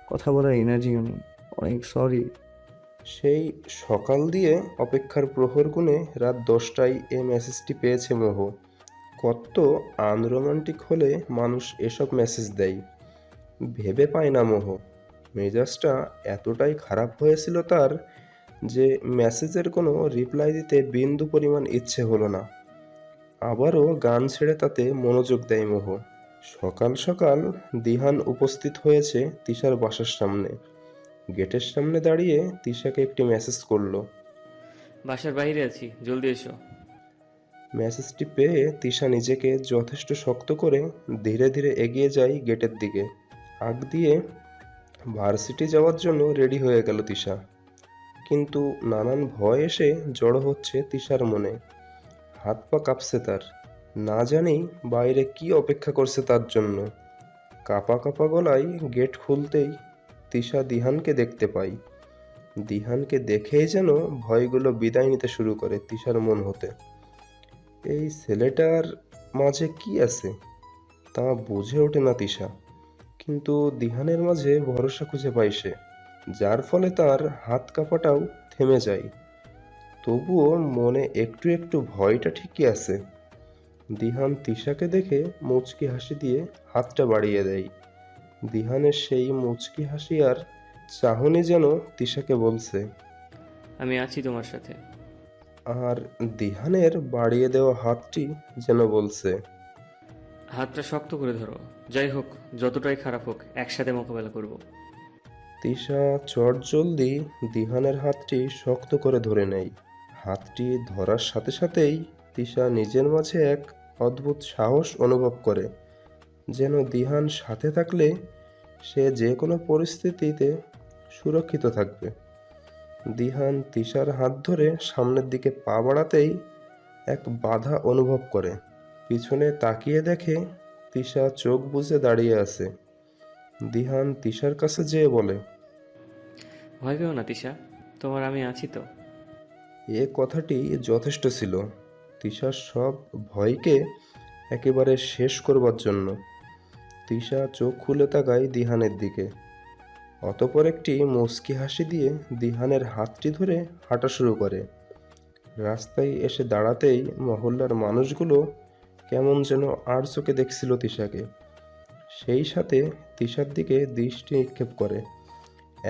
কথা বলার এনার্জিও নেই। অনেক সরি। সেই সকাল দিয়ে অপেক্ষার প্রহর গুণে রাত 10টায় এই মেসেজটি পেয়েছে মোহ। কত আনরোমান্টিক হলে মানুষ এসব মেসেজ দেয় ভেবে পায় না মোহ। মেজাজটা এতটাই খারাপ হয়েছিল তার যে মেসেজের কোনো রিপ্লাই দিতে বিন্দু পরিমাণ ইচ্ছে হলো না। আবারও গান ছেড়ে তাতে মনোযোগ দেয় মোহ। সকাল সকাল দিহান উপস্থিত হয়েছে তিশার বাসার সামনে। গেটের সামনে দাঁড়িয়ে তিশাকে একটি মেসেজ করলো। বাসার বাইরে আছি, জলদি এসো। মেসেজটি পেয়ে তিশা নিজেকে যথেষ্ট শক্ত করে ধীরে ধীরে এগিয়ে যায় গেটের দিকে। আগ দিয়ে ভার্সিটি যাওয়ার জন্য রেডি হয়ে গেল তিশা, কিন্তু নানান ভয় এসে জড়ো হচ্ছে তিশার মনে। হাত পা কাঁপছে তার, না জানি বাইরে কি অপেক্ষা করছে তার জন্য। কাঁপা কাঁপা গলায় গেট খুলতেই তিশা দিহানকে দেখতে পাই। দিহানকে দেখেই যেন ভয়গুলো বিদায় নিতে শুরু করে তিশার মন হতে। এই ছেলেটার মাঝে কি আছে তা বুঝে ওঠে না তিশা, কিন্তু দিহানের মাঝে ভরসা খুঁজে পায় সে, যার ফলে তার হাত কাঁপাটাও থেমে যায়। তবুও মনে একটু একটু ভয়টা ঠিকই আছে। দিহান তিশাকে দেখে মুচকি হাসি দিয়ে হাতটা বাড়িয়ে দেয়। দিহানের সেই মুচকি হাসি আর চাহনি যেন তিশাকে বলছে, আমি আছি তোমার সাথে। আর দিহানের বাড়িয়ে দেওয়া হাতটি যেন বলছে, হাতটা শক্ত করে ধরো, যাই হোক যতটাই খারাপ হোক একসাথে মোকাবেলা করব। তিশা চটজলদি দিহানের হাতটি শক্ত করে ধরে নেয়। হাতটি ধরার সাথে সাথেই তিশা নিজের মাঝে এক অদ্ভুত সাহস অনুভব করে, যেন দিহান সাথে থাকলে সে যে কোনো পরিস্থিতিতে সুরক্ষিত থাকবে। দিহান তিশার হাত ধরে সামনের দিকে পা বাড়াতেই এক বাধা অনুভব করে। পিছনে তাকিয়ে দেখে তিশা চোখ বুজে দাঁড়িয়ে আছে। দিহান তিশার কাছে যেয়ে বলে, ভয় পেও না তিশা, তোমার আমি আছি তো। এ কথাটি যথেষ্ট ছিল তিশার সব ভয়কে একেবারে শেষ করবার জন্য। তিশা চোখ খুলে তাকায় দিহানের দিকে, অতঃপর একটি মুচকি হাসি দিয়ে দিহানের হাতটি ধরে হাঁটা শুরু করে। রাস্তায় এসে দাঁড়াতেই মহল্লার মানুষগুলো কেমন যেন আর চোখে দেখছিল তিশাকে। সেই সাথে তিশার দিকে দৃষ্টি নিক্ষেপ করে।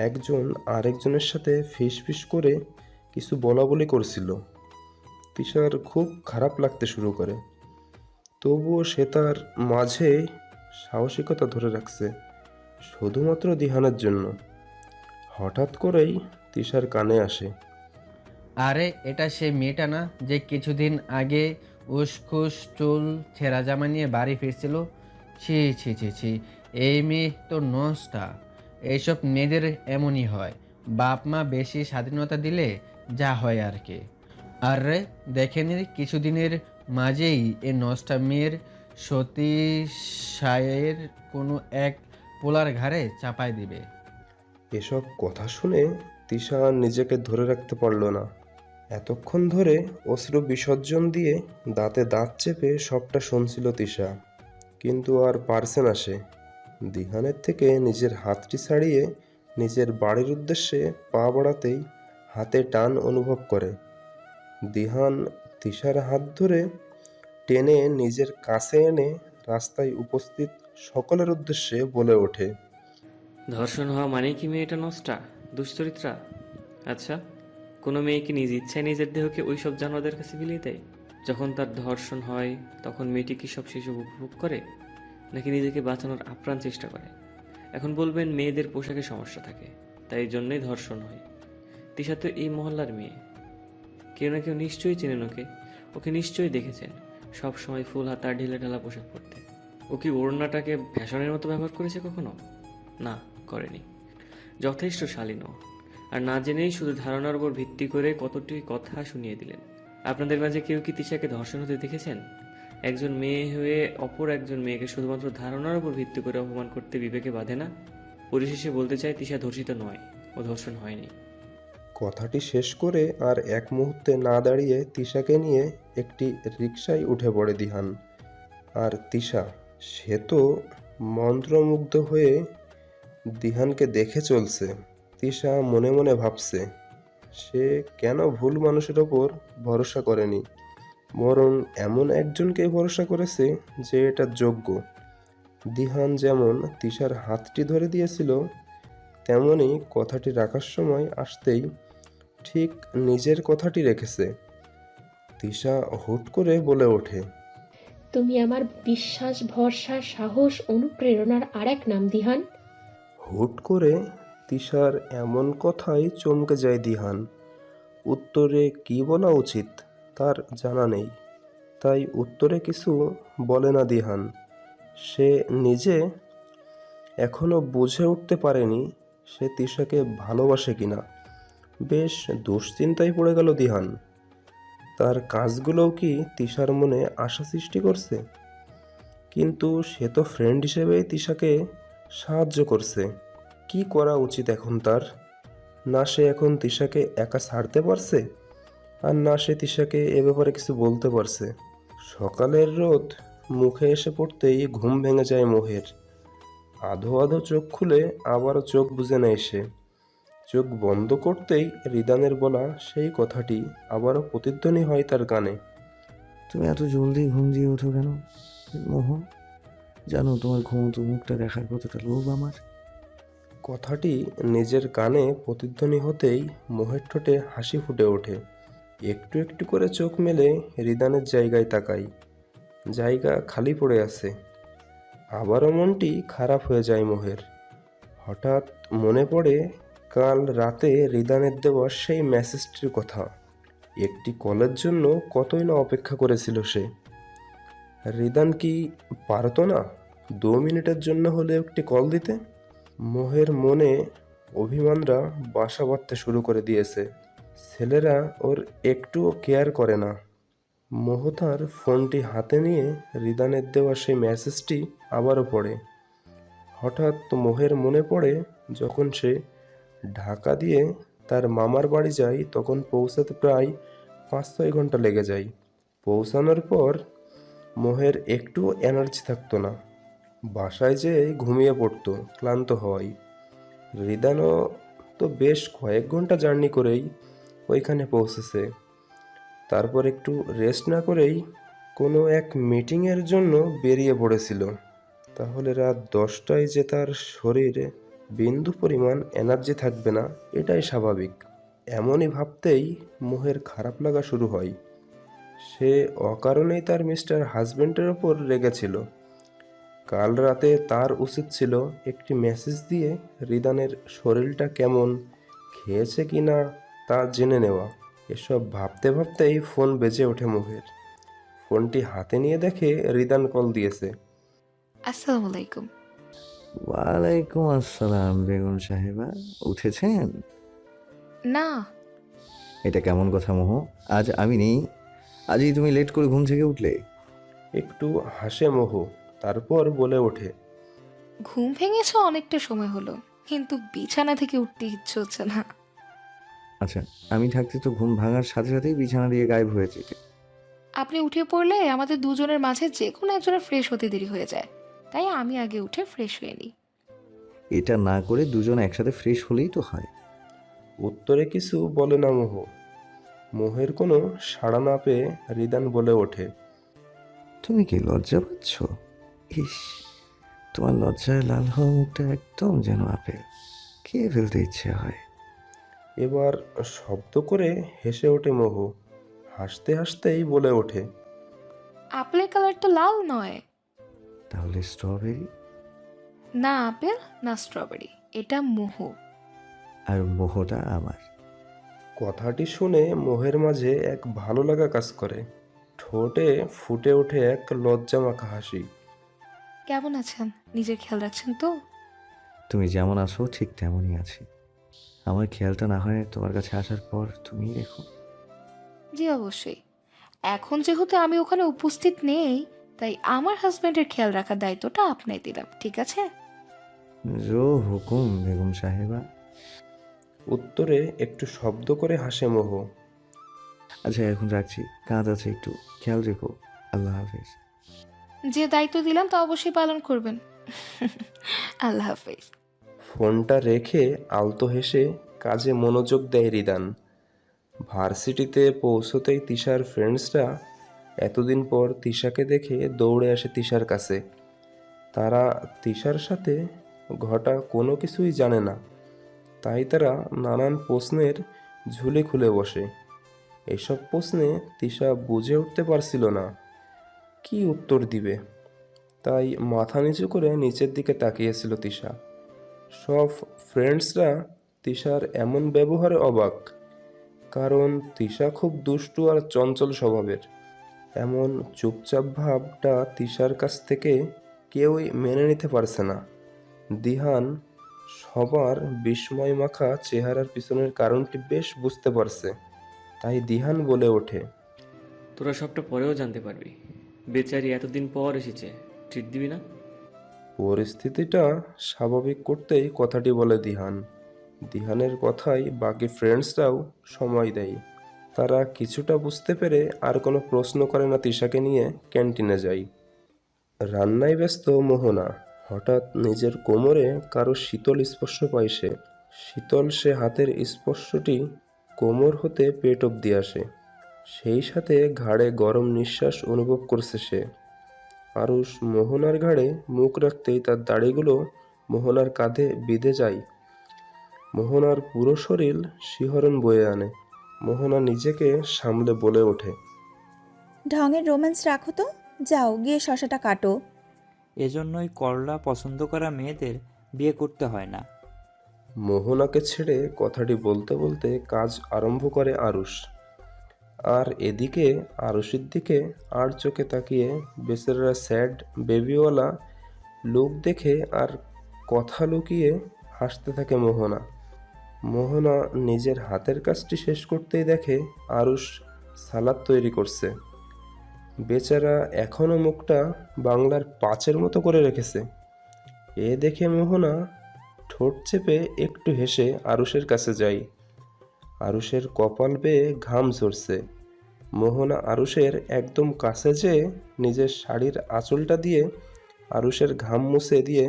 একজন আরেকজনের সাথে ফিসফিস করে কিছু বলাবলি করছিল। তিশার খুব খারাপ লাগতে শুরু করে, তবুও সে তার মাঝে সাহসিকতা ধরে রাখছে, শুধুমাত্র দিহানের জন্য। হঠাৎ করেই তিশার কানে আসে, আরে এটা সেই মেয়েটা না যে কিছুদিন আগে উসখুস চুল ছেঁড়া জামা নিয়ে বাড়ি ফিরছিল? ছি ছি ছি ছি, এই মেয়ে তো নষ্টা। এইসব মেয়েদের এমনই হয়, বাপ মা বেশি স্বাধীনতা দিলে যা হয় আর কি। আরে দেখেনি কিছুদিনের মাঝেই এ নষ্টা মেয়ের সতী সায়ের কোনো এক পোলার ঘাড়ে চাপায় দিবে। এসব কথা শুনে তিশা নিজেকে ধরে রাখতে পারল না। এতক্ষণ ধরে অশ্রু বিসর্জন দিয়ে দাঁতে দাঁত চেপে সবটা শুনছিল তিশা, কিন্তু আর পারছে না সে। দিহানের থেকে নিজের হাতটি ছাড়িয়ে নিজের বাড়ির উদ্দেশ্যে পা বাড়াতেই হাতে টান অনুভব করে। দিহান তিশার হাত ধরে টেনে নিজের কাছে এনে রাস্তায় উপস্থিত সকলের উদ্দেশ্যে বলে ওঠে, ধর্ষণ হওয়া মানে কি মেয়েটা নষ্টা, দুশ্চরিত্রা? আচ্ছা, কোনো মেয়ে কি নিজ ইচ্ছায় নিজের দেহকে ওই সব জানোয়ারদের কাছে বিলিয়ে দেয়? যখন তার ধর্ষণ হয় তখন মেয়েটি কি সব শিশু উপভোগ করে, নাকি নিজেকে বাঁচানোর আপ্রাণ চেষ্টা করে? এখন বলবেন মেয়েদের পোশাকে সমস্যা থাকে, তাই জন্যই ধর্ষণ হয়। তিশা তো এই মহল্লার মেয়ে, কেউ না কেউ নিশ্চয়ই চেনেন ওকে, ওকে নিশ্চয়ই দেখেছেন সব সময় ফুল হাতা ঢিলে ঢালা পোশাক পরতে। ও কি ওড়নাটাকে ফ্যাশনের মতো ব্যবহার করেছে কখনো? না, করেনি। যথেষ্ট শালীন। আর না জেনেই শুধু ধারণার উপর ভিত্তি করে কতটি কথা শুনিয়ে দিলেন। আপনাদের মাঝে কেউ কি তিশাকে ধর্ষণ হতে দেখেছেন? একজন মেয়ে হয়ে অপর একজন মেয়েকে শুধুমাত্র ধারণার উপর ভিত্তি করে অপমান করতে বিবেকে বাধে না? পরিশেষে বলতে চাই, তিশা ধর্ষিত নয়, ও ধর্ষণ হয়নি। কথাটি শেষ করে আর এক মুহূর্তে না দাঁড়িয়ে তিশাকে নিয়ে একটি রিকশায় উঠে পড়ে দিহান। আর তিশা, সে তো মন্ত্রমুগ্ধ হয়ে দিহানকে দেখে চলছে। তিশা মনে মনে ভাবছে, সে কেন ভুল মানুষের ওপর ভরসা করেনি, বরং এমন একজনকে ভরসা করেছে যে এটা যোগ্য। দিহান যেমন তিশার হাতটি ধরে দিয়েছিল, তেমনি কথাটি রাখার সময় আসতেই ঠিক নিজের কথাটি রেখেছে। তিশা হুট করে বলে ওঠে, তুমি আমার বিশ্বাস, ভরসা, সাহস, অনুপ্রেরণার আরেক নাম দিহান। হুট করে তিশার এমন কথাই চমকে যায় দিহান। উত্তরে কি বলা উচিত তার জানা নেই, তাই উত্তরে কিছু বলে না দিহান। সে নিজে এখনো বুঝে উঠতে পারেনি সে তিশাকে ভালোবাসে কিনা। বেশ দুশ্চিন্তায় পড়ে গেল দিহান। তার কাজগুলোও কি তিশার মনে আশা সৃষ্টি করছে? কিন্তু সে তো ফ্রেন্ড হিসেবেই তিশাকে সাহায্য করছে। কি করা উচিত এখন তার? না সে এখন তিশাকে একা ছাড়তে পারছে, আর না সে তিশাকে এ ব্যাপারে কিছু বলতে পারছে। সকালের রোদ মুখে এসে পড়তেই ঘুম ভেঙে যায় মোহের। আধো আধো চোখ খুলে আবারও চোখ বুজে নেয় সে। চোখ বন্ধ করতেই রিদানের বলা সেই কথাটি আবারও প্রতিধ্বনি হয় তার কানে। তুমি এত জলদি ঘুম দিয়ে ওঠো কেন মোহ? জানো তোমার ঘুমন্ত মুখটা দেখার কতটা লোভ আমার। কথাটি নিজের কানে প্রতিধ্বনি হতেই মোহের ঠোঁটে হাসি ফুটে ওঠে। একটু একটু করে চোখ মেলে রিদানের জায়গায় তাকাই। জায়গা খালি পড়ে আছে। আবারও মনটি খারাপ হয়ে যায় মোহের। হঠাৎ মনে পড়ে কাল রাতে রিদানের দেওয়া সেই মেসেজটির কথা। একটি কলের জন্য কতই না অপেক্ষা করেছিল সে। রিদান কি পারতো না 2 মিনিটের জন্য হলে একটি কল দিতে? মোহের মনে অভিমানরা বাসা বাঁধতে শুরু করে দিয়েছে। ছেলেরা ওর একটুও কেয়ার করে না। মোহ তার ফোনটি হাতে নিয়ে রিদানের দেওয়া সেই মেসেজটি আবারও পড়ে। হঠাৎ মোহের মনে পড়ে যখন সে ঢাকা দিয়ে তার মামার বাড়ি যায় তখন পৌঁছাতে প্রায় 5-6 ঘন্টা লেগে যায়। পৌঁছানোর পর মোহের একটুও এনার্জি থাকতো না। বাসায় যেয়ে ঘুমিয়ে পড়তো ক্লান্ত হওয়ায়। রিদানও তো বেশ কয়েক ঘন্টা জার্নি করেই ওইখানে পৌঁছেছে। তারপর একটু রেস্ট না করেই কোনো এক মিটিংয়ের জন্য বেরিয়ে পড়েছিল। তাহলে রাত 10টায় যে তার শরীরে বিন্দু পরিমাণ এনার্জি থাকবে না এটাই স্বাভাবিক। এমনই ভাবতেই মোহের খারাপ লাগা শুরু হয়। সে অকারণেই তার মিস্টার হাজবেন্ডের ওপর রেগেছিল। কাল রাতে তার উচিত ছিল একটি মেসেজ দিয়ে রিদানের শরীরটা কেমন, খেয়েছে কি না তা জেনে নেওয়া। এসব ভাবতে ভাবতেই ফোন বেজে ওঠে মোহের। ফোনটি হাতে নিয়ে দেখে রিদান কল দিয়েছে। আসসালামু আলাইকুম। ওয়ালাইকুম আসসালাম বেগম সাহেবা, উঠেছেন? না, এটা কেমন কথা মোহ? আজ আমি নেই, আজই তুমি লেট করে ঘুম থেকে উঠলে? একটু হাসে মোহ, তারপর বলে ওঠে, ঘুম ভেঙেছে অনেকটা সময় হলো, কিন্তু বিছানা থেকে উঠতে ইচ্ছে হচ্ছে না। আচ্ছা, আমি থাকতে তো ঘুম ভাঙার সাথে সাথেই বিছানা দিয়ে গায়েব হয়ে যেতে। আপনি উঠে পড়লে আমাদের দুজনের মাঝে যে কোনো একজনের ফ্রেশ হতে দেরি হয়ে যায়, তাই আমি আগে উঠে ফ্রেশ হয়ে নিই। এটা না করে দুজন একসাথে ফ্রেশ হলেই তো হয়। উত্তরে কিছু বলে না মোহ। মোহের কোনো সাড়া না পেয়ে রিদান বলে ওঠে, তুমি কি লজ্জা পাচ্ছ? ইস, তোমার লজ্জায় লাল হওয়া মুখটা একদম যেন আপেল, খেয়ে ফেলতে ইচ্ছে হয়। এবার শব্দ করে হেসে ওঠে মোহ। হাসতে হাসতেই বলে ওঠে, আপেলের কালার তো লাল নয়। তাহলে স্ট্রবেরি? না আপেল, না স্ট্রবেরি, এটা মহু। আর মোহটা আমার। কথাটি শুনে মোহের মাঝে এক ভালো লাগা কাজ করে। ঠোঁটে ফুটে ওঠে এক লজ্জা মাখা হাসি। কেমন আছেন? নিজের খেয়াল রাখছেন তো? তুমি যেমন আছো ঠিক তেমনই আছি। আমার খেয়ালটা না হয় তোমার কাছে আসার পর তুমিই রেখো। জি অবশ্যই। এখন যেহেতু আমি ওখানে উপস্থিত নেই, তাই আমার হাজব্যান্ডের খেয়াল রাখার দায়িত্বটা আপনাই দিলাম, ঠিক আছে? জো হুকুম বেগম সাহেবা। উত্তরে একটু শব্দ করে হাসে মোহ। আচ্ছা, এখন রাখছি, কাজ আছে একটু, খেয়াল রেখো। আল্লাহ হাফেজ। যে দায়িত্ব দিলাম তা অবশ্যই পালন করবেন। আল্লাহ হাফেজ। ফোনটা রেখে আলতো হেসে কাজে মনোযোগ দেয় রিদান। ভার্সিটিতে পৌঁছতেই তিশার ফ্রেন্ডসরা এতদিন পর তিশাকে দেখে দৌড়ে আসে তিশার কাছে। তারা তিশার সাথে ঘটা কোনো কিছুই জানে না, তাই তারা নানান প্রশ্নের ঝুলি খুলে বসে। এসব প্রশ্নে তিশা বুঝে উঠতে পারছিল না কি উত্তর দিবে, তাই মাথা নিচু করে নিচের দিকে তাকিয়েছিল তিশা। সব ফ্রেন্ডসরা তিশার এমন ব্যবহারে অবাক, কারণ তিশা খুব দুষ্টু আর চঞ্চল স্বভাবের। এমন চুপচাপ ভাবটা তিশার কাছ থেকে কেউই মেনে নিতে পারছে না। দিহান সবার বিস্ময় মাখা চেহারার পিছনের কারণটি বেশ বুঝতে পারছে, তাই দিহান বলে ওঠে, তোরা সবটা পরেও জানতে পারবি। বেচারি এতদিন পর এসেছে, ট্রিট দিবি না? পরিস্থিতিটা স্বাভাবিক করতেই কথাটি বলে দিহান। দিহানের কথাই বাকি ফ্রেন্ডসরাও সময় দেয়। তারা কিছুটা বুঝতে পেরে আর কোনো প্রশ্ন করে না তিশাকে নিয়ে ক্যান্টিনে যায়। রান্নায় ব্যস্ত মোহনা হঠাৎ নিজের কোমরে কারো শীতল স্পর্শ পায় সে। শীতল সে হাতের স্পর্শটি কোমর হতে পেট অবধি আসে। সেই সাথে ঘাড়ে গরম নিঃশ্বাস অনুভব করছে সে। আরুষ মোহনার ঘাড়ে মুখ রাখতেই তার দাড়িগুলো মোহনার কাঁধে বিঁধে যায়। মোহনার পুরো শরীর শিহরণ বয়ে আনে। মোহনা নিজেকে সামলে বলে ওঠে, ঢঙের রোম্যান্স রাখো তো, যাও গিয়ে শশাটা কাটো। এজন্যই করলা পছন্দ করা মেয়েদের বিয়ে করতে হয় না। মোহনাকে ছেড়ে কথাটি বলতে বলতে কাজ আরম্ভ করে আরুষ। আর এদিকে আরুষের দিকে আর চোখে তাকিয়ে বেচারা স্যাড বেবিওয়ালা লোক দেখে আর কথা লুকিয়ে হাসতে থাকে মোহনা। মোহনা নিজের হাতের কাজটি শেষ করতেই দেখে আরুষ সালাদ তৈরি করছে। বেচারা এখনও মুখটা বাংলার পাঁচের মতো করে রেখেছে। এ দেখে মোহনা ঠোঁট চেপে একটু হেসে আরুষের কাছে যায়। আরুষের কপাল বেয়ে ঘাম ঝরছে। মোহনা আরুষের একদম কাছে যেয়ে নিজের শাড়ির আঁচলটা দিয়ে আরুষের ঘাম মুছে দিয়ে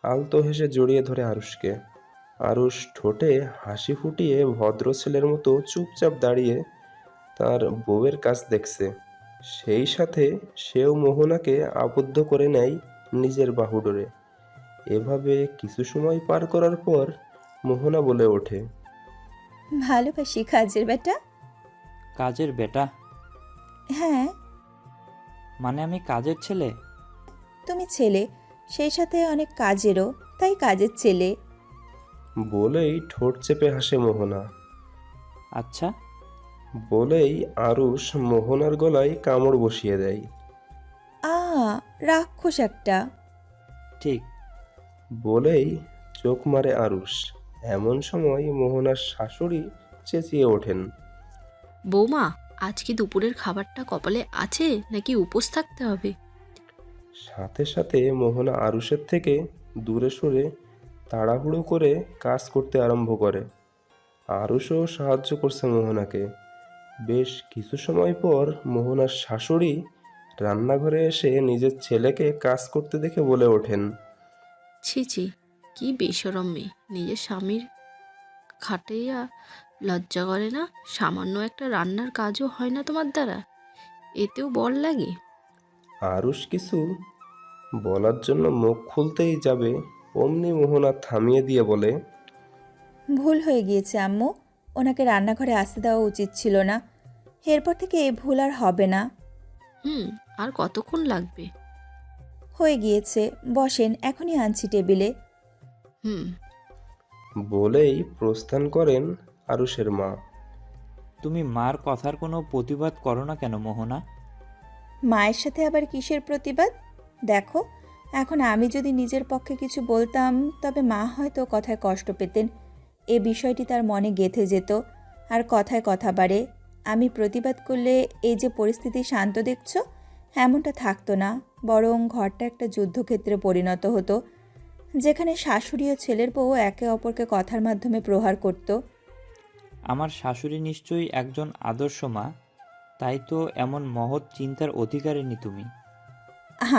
আলতো হেসে জড়িয়ে ধরে আরুষকে। আরুষ ঠোঁটে হাসি ফুটিয়ে ভদ্র ছেলের মতো চুপচাপ দাঁড়িয়ে তার বউয়ের কাজ দেখছে। সেই সাথে সেও মোহনাকে আবদ্ধ করে নেয় নিজের বাহুডোরে। এভাবে কিছু সময় পার করার পর মোহনা বলে ওঠে, ভালোবাসি কাজের বেটা। কাজের বেটা? হ্যাঁ, মানে আমি কাজের ছেলে? তুমি ছেলে, সেই সাথে অনেক কাজেরও, তাই কাজের ছেলে। বলেই ঠোঁট চেপে হাসে মোহনা। আচ্ছা। বলেই আরুষ মোহনার গলায় কামড় বসিয়ে দেয়। আ রাক্ষস একটা। ঠিক। বলেই চোখ মারে আরুষ। এমন সময় মোহনার শাশুড়ি চেঁচিয়ে ওঠেন, বৌমা, আজ কি দুপুরের খাবারটা কপালে আছে নাকি উপোস থাকতে হবে? সাথে সাথে মোহনা আরুষের থেকে দূরে সরে তাড়াহুড়ো করে কাজ করতে আরম্ভ করে। আরুষও সাহায্য করছে মোহনাকে। বেশ কিছু সময় পর মোহনার শাশুড়ি রান্নাঘরে এসে নিজের ছেলেকে কাজ করতে দেখে বলে ওঠেন, ছি ছি, কি বেশরম মেয়ে, নিজের স্বামীর খাটিয়া লজ্জা করে না? সামান্য একটা রান্নার কাজও হয় না তোমার দ্বারা, এতেও বল লাগে? আরুষ কিছু বলার জন্য মুখ খুলতেই যাবে, অমনি মোহনা থামিয়ে দিয়ে বলে, ভুল হয়ে গিয়েছে আম্মু, ওনাকে রান্নাঘরে আসতে দেওয়া উচিত ছিল না। এরপর থেকে এই ভুল আর হবে না। আর কতক্ষণ লাগবে? হয়ে গিয়েছে, বসেন, এখনই আনছি টেবিলে। বলেই প্রস্থান করেন আরুষের মা। তুমি মার কথার কোনো প্রতিবাদ করো না কেন মোহনা? মায়ের সাথে আবার কিসের প্রতিবাদ? দেখো, এখন আমি যদি নিজের পক্ষে কিছু বলতাম তবে মা হয়তো কথায় কষ্ট পেতেন। এ বিষয়টি তার মনে গেঁথে যেত, আর কথায় কথা বাড়ে। আমি প্রতিবাদ করলে এই যে পরিস্থিতি শান্ত দেখছো, এমনটা থাকতো না, বরং ঘরটা একটা যুদ্ধক্ষেত্রে পরিণত হতো, যেখানে শাশুড়ি ও ছেলের বউ একে অপরকে কথার মাধ্যমে প্রহার করত। আমার শাশুড়ি নিশ্চয়ই একজন আদর্শ মা, তাই তো এমন মহৎ চিন্তার অধিকারিণী তুমি।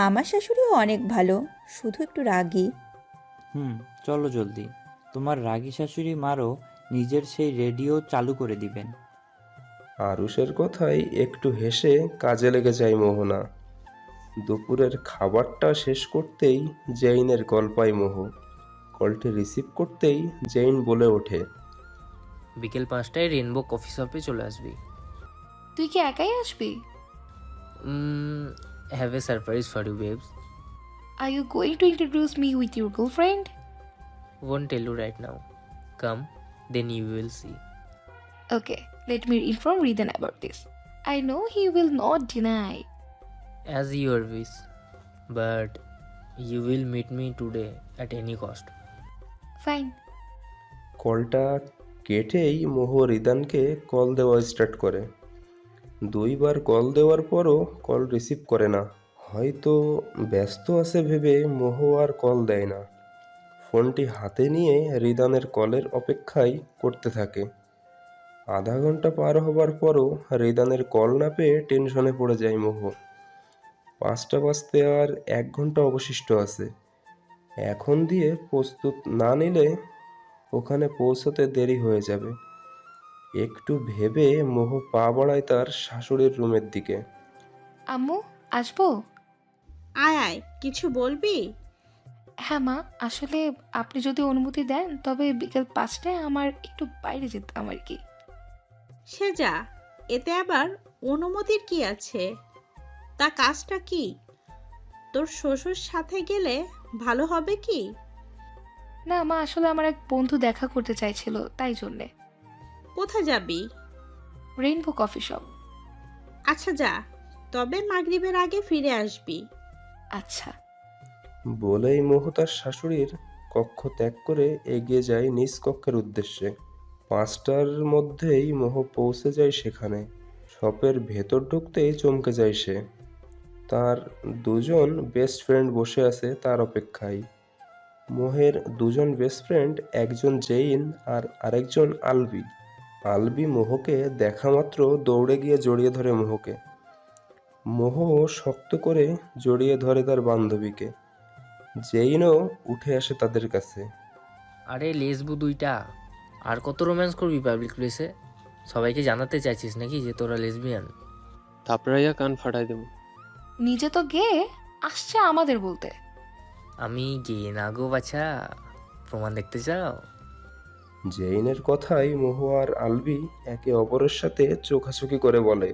আমার শাশুড়িও অনেক ভালো, শুধু একটু রাগী। চলো জলদি, তোমার রাগী শাশুড়ি মারও নিজের সেই রেডিও চালু করে দিবেন। আরুষের কথায় একটু হেসে কাজে লেগে যায় মোহনা। দুপুরের খাবারটা শেষ করতেই জেইনের কল পায় মোহ। কলটি রিসিভ করতেই জেইন বলে ওঠে, বিকেল 5টায় রেনবো কফি শপে চলে আসবি। তুই কি একাই আসবি? Have a surprise for you babes. Are you going to introduce me with your girlfriend? Won't tell you right now. Come, then you will see. Okay, let me inform Ridan about this. I know he will not deny. As your wish, but you will meet me today at any cost. Fine. কলটা কেটেই মোহ রিদানকে call দেওয়া start করে। 2বার call দেওয়ার পরও call receive করে না। হয়তো ব্যস্ত আছে ভেবে মোহ আর কল দেয় না। ফোনটি হাতে নিয়ে রিদানের কলের অপেক্ষাই করতে থাকে। আধা ঘন্টা পার হবার পরও রিদানের কল না পেয়ে টেনশনে পড়ে যায় মোহ। 5টা বাজতে আর 1 ঘন্টা অবশিষ্ট আছে। এখন দিয়ে প্রস্তুত না নিলে ওখানে পৌঁছতে দেরি হয়ে যাবে। একটু ভেবে মোহ পা বাড়ায় তার শাশুড়ির রুমের দিকে। আম্মু, আসবো? আয় আয়, কিছু বলবি? হ্যাঁ মা, আসলে আপনি যদি অনুমতি দেন তবে বিকেল 5টায় আমার একটু বাইরে যেতাম আর কি। সে যা, এতে আবার অনুমতির কি আছে? তা কাজটা কি? তোর শ্বশুর সাথে গেলে ভালো হবে কি? না মা, আসলে আমার এক বন্ধু দেখা করতে চাইছিল, তাই জন্যে। কোথায় যাবি? Rainbow coffee shop. আচ্ছা যা, তবে মাগরিবের আগে ফিরে আসবি। আচ্ছা। বলেই মোহ তার শাশুড়ির কক্ষ ত্যাগ করে এগিয়ে যায় নিজ কক্ষের উদ্দেশ্যে। 5টার মধ্যেই মোহ পৌঁছে যায় সেখানে। শপের ভেতর ঢুকতেই চমকে যায় সে। তার দুজন বেস্ট ফ্রেন্ড বসে আছে তার অপেক্ষায়। মোহের দুজন বেস্ট ফ্রেন্ড, একজন জেইন আর আরেকজন আলবি। আলবি মোহকে দেখা মাত্র দৌড়ে গিয়ে জড়িয়ে ধরে মোহকে। মোহ শক্ত করে জড়িয়ে ধরে তার বান্ধবীকে। জেইনও উঠে আসে তাদের কাছে। আরে লেসবু দুইটা, আর কত রোম্যান্স করবি পাবলিক প্লেসে? সবাইকে জানাতে চাইছিস নাকি যে তোরা লেসবিয়ান? থাপড়াইয়া কান ফাটাই দেবো। নিজে তো গিয়ে আসছে আমাদের বলতে। আমি গিয়ে না গো বাছা, প্রমাণ দেখতে চাও? জেইনের কথাই মোহ আর আলবি একে অপরের সাথে চোখাচোখি করে বলে।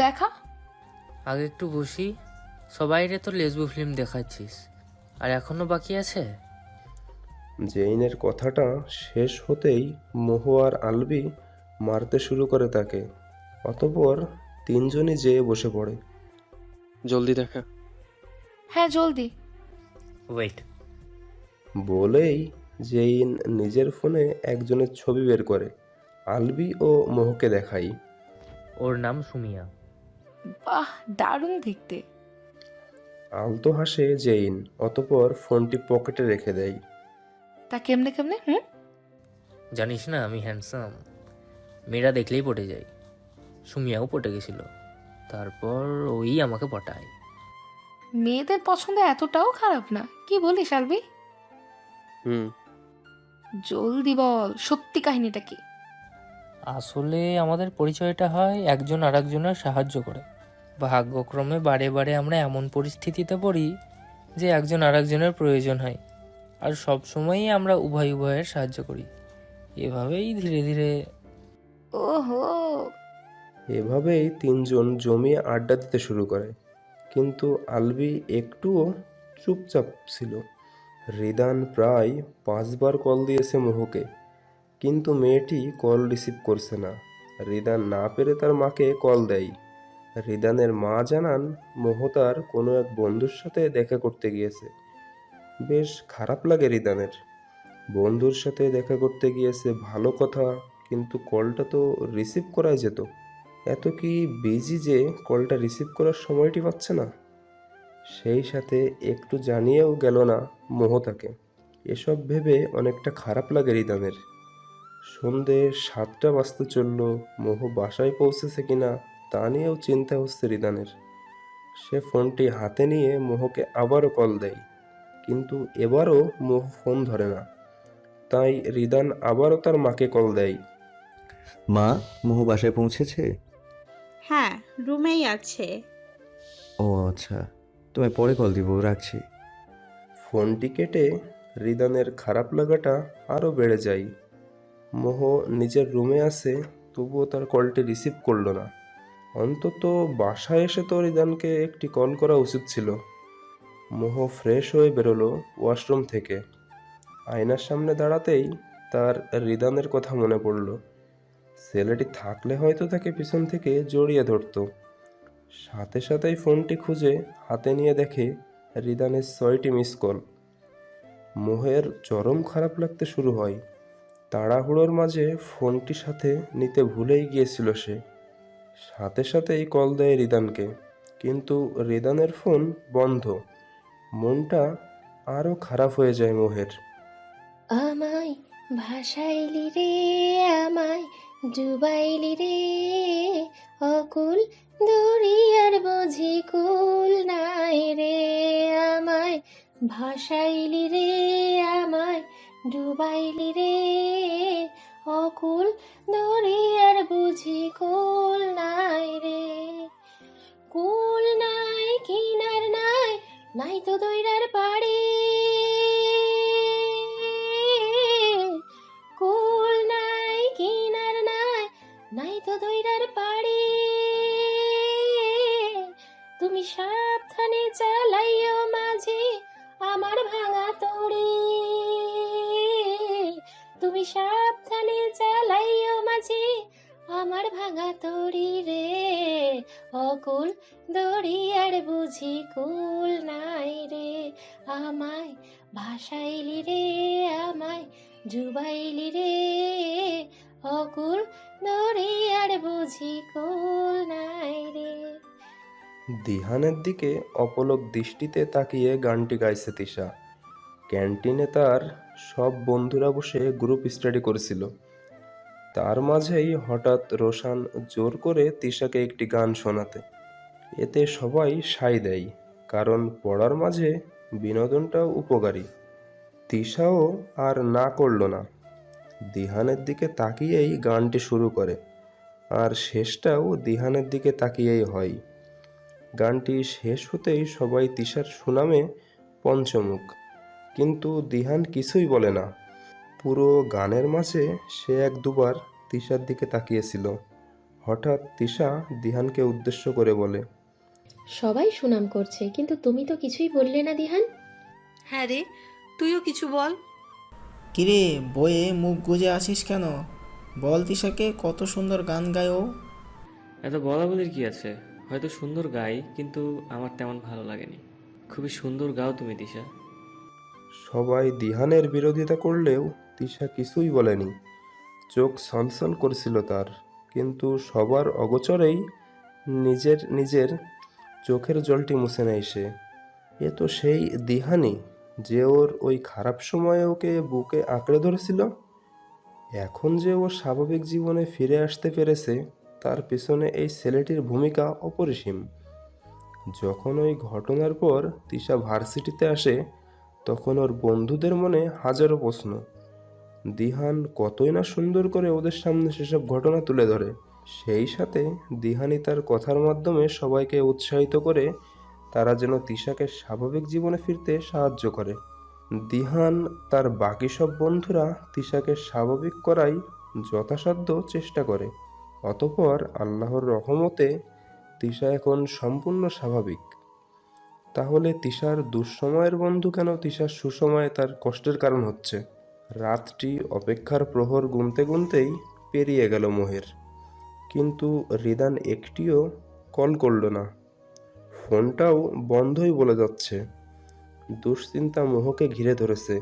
দেখা। আগে একটু বসি। সবাইরে তো লেসবু ফিল্ম দেখাচ্ছিস, আর এখনো বাকি আছে? জেইনের কথাটা শেষ হতেই মোহ আর আলবি মারতে শুরু করে তাকে। অতঃপর তিনজনই যেয়ে বসে পড়ে। জলদি দেখা। হ্যাঁ জলদি। ওয়েট। বলেই জেইন নিজের ফোনে একজনের ছবি বের করে আলবি ও মোহকে দেখাই। ওর নাম সুমিয়া। বাহ, দারুণ দেখতে। আলতো হাসে জেইন, অতঃপর ফোনটি পকেটে রেখে দেয়। তা কেমনে কেমনে? জানিস না আমি হ্যান্ডসাম, মেয়েরা দেখলেই পটে যায়। সুমিয়াও পটে গেছিল, তারপর ওই আমাকে পটায়। মেয়েদের পছন্দ এতটাও খারাপ না, কি বলিস আলবি? জলদি বল, সত্যি কাহিনীটা কি? আসলে আমাদের পরিচয়টা হয় একজন আরেকজনের সাহায্য করে। ভাগ্যক্রমে বারে বারে আমরা এমন পরিস্থিতিতে পড়ি যে একজন আরেকজনের প্রয়োজন হয়, আর সব সময়ই আমরা উভয়ের সাহায্য করি। এভাবেই ধীরে ধীরে। ওহো। এভাবেই তিনজন জমিয়ে আড্ডা দিতে শুরু করে। কিন্তু আলবি একটুও চুপচাপ ছিল। রিদান প্রায় 5বার কল দিয়েছে মোহকে, কিন্তু মেয়েটি কল রিসিভ করছে না। রিদান না পেরে তার মাকে কল দেয়। রিদানের মা জানান মোহ তার কোনো এক বন্ধুর সাথে দেখা করতে গিয়েছে। বেশ খারাপ লাগে রিদানের। বন্ধুর সাথে দেখা করতে গিয়েছে ভালো কথা, কিন্তু কলটা তো রিসিভ করাই যেত। এত কি বিজি যে কলটা রিসিভ করার সময়টি পাচ্ছে না। সেই সাথে একটু জানিয়েও গেল না মোহ তাকে। এসব ভেবে অনেকটা খারাপ লাগে রিদানের। সন্ধে 7টা বাজতে চলল, মোহ বাসায় পৌঁছেছে কিনা তা নিয়েও চিন্তা হচ্ছে রিদানের। সে ফোনটি হাতে নিয়ে মোহকে আবারও কল দেয়, কিন্তু এবারও মোহ ফোন ধরে না। তাই রিদান আবারও তার মাকে কল দেয়। মা, মোহ বাসায় পৌঁছেছে? হ্যাঁ, রুমেই আছে। ও আচ্ছা, তোমায় পরে কল দিব, রাখছি। ফোনটি কেটে রিদানের খারাপ লাগাটা আরও বেড়ে যায়। মোহ নিজের রুমে আছে, তবুও তার কলটি রিসিভ করলো না। অন্তত বাসায় এসে তো রিদানকে একটি কল করা উচিত ছিল। মোহ ফ্রেশ হয়ে বেরোলো ওয়াশরুম থেকে। আয়নার সামনে দাঁড়াতেই তার রিদানের কথা মনে পড়ল। ছেলেটি থাকলে হয়তো তাকে পিছন থেকে জড়িয়ে ধরতো। সাথে সাথেই ফোনটি খুঁজে হাতে নিয়ে দেখে রিদানের 6টি মিস কল। মোহের চরম খারাপ লাগতে শুরু হয়। তাড়াহুড়োর মাঝে ফোনটি সাথে নিতে ভুলেই গিয়েছিল সে। সাথে সাথেই কল দেয় রিদানকে, কিন্তু রিদানের ফোন বন্ধ। মনটা আরও খারাপ হয়ে যায় মোহের। আমায় ভাসাইলি রে, আমায় ডুবাইলি রে অকুল দরিয়ার বুঝি কুল নাই রে আমায় ভাসাইলি রে আমায় ডুবাইলি রে অকুল দরিয়ার বুঝি কুল নাই রে কুল নাই কিনার নাই নাই তো দইরার পাড়ি কুল নাই কিনার নাই নাই তো দইরার পাড়ি তুমি সাবধানে চালাইও মাঝি আমার ভাঙা তড়ি তুমি সাবধানে চালাইও মাঝি আমার ভাঙা তড়ি রে অকুল দরিয়ার বুঝি কুল নাই রে আমায় ভাসাইলি রে আমায় ডুবাইলি রে অকুল দরিয়ার বুঝি কুল নাই রে। দিহানের দিকে অপলক দৃষ্টিতে তাকিয়ে গানটি গাইছে তিশা। ক্যান্টিনে তার সব বন্ধুরা বসে গ্রুপ স্টাডি করেছিল। তার মাঝেই হঠাৎ রোশান জোর করে তিশাকে একটি গান শোনাতে। এতে সবাই সায় দেয়, কারণ পড়ার মাঝে বিনোদনটাও উপকারী। তিশাও আর না করল না, দিহানের দিকে তাকিয়েই গানটি শুরু করে, আর শেষটাও দিহানের দিকে তাকিয়েই হয়। গানটি শেষ হতেই সবাই তিশার সুনামে পঞ্চমুখ, কিন্তু দিহান কিছুই বলে না। পুরো গানের মাঝে সে এক দুবার তিশার দিকে তাকিয়েছিল। হঠাৎ তিশা দিহানকে উদ্দেশ্য করে বলে, সবাই সুনাম করছে, কিন্তু তুমি তো কিছুই বললে না দিহান। হ্যাঁ রে, তুইও কিছু বল। কিরে বইয়ে মুখ গুজে আসিস কেন? বল তিশাকে কত সুন্দর গান গায় ও। এত বলা বলির কি আছে? হয়তো সুন্দর গাই, কিন্তু আমার তেমন ভালো লাগেনি। খুবই সুন্দর গাও তুমি তিশা। সবাই দিহানের বিরোধিতা করলেও তিশা কিছুই বলেনি। চোখ সনসন করছিল তার, কিন্তু সবার অগোচরেই নিজের নিজের চোখের জলটি মুছে নেয় সে। এ তো সেই দিহানই যে ওর ওই খারাপ সময়ে ওকে বুকে আঁকড়ে ধরেছিল। এখন যে ও স্বাভাবিক জীবনে ফিরে আসতে পেরেছে, তার পেছনে এই ছেলেটির ভূমিকা অপরিসীম। যখন ওই ঘটনার পর তিশা ভার্সিটিতে আসে, তখন ওর বন্ধুদের মনে হাজারো প্রশ্ন। দিহান কতই না সুন্দর করে ওদের সামনে সেসব ঘটনা তুলে ধরে। সেই সাথে দিহানই তার কথার মাধ্যমে সবাইকে উৎসাহিত করে তারা যেন তিশাকে স্বাভাবিক জীবনে ফিরতে সাহায্য করে। দিহান তার বাকি সব বন্ধুরা তিশাকে স্বাভাবিক করাই যথাসাধ্য চেষ্টা করে। অতঃপর আল্লাহর রহমতে তিশা এখন সম্পূর্ণ স্বাভাবিক। তাহলে তিশার দুঃসময়ের বন্ধু কেন তিশার সুসময়ে তার কষ্টের কারণ হচ্ছে? রাতটি অপেক্ষার প্রহর গুনতে গুনতেই পেরিয়ে গেল মোহের, কিন্তু রিদান একটিও কল করল না। ফোনটাও বন্ধই বলে যাচ্ছে। দুশ্চিন্তা মোহকে ঘিরে ধরেছে।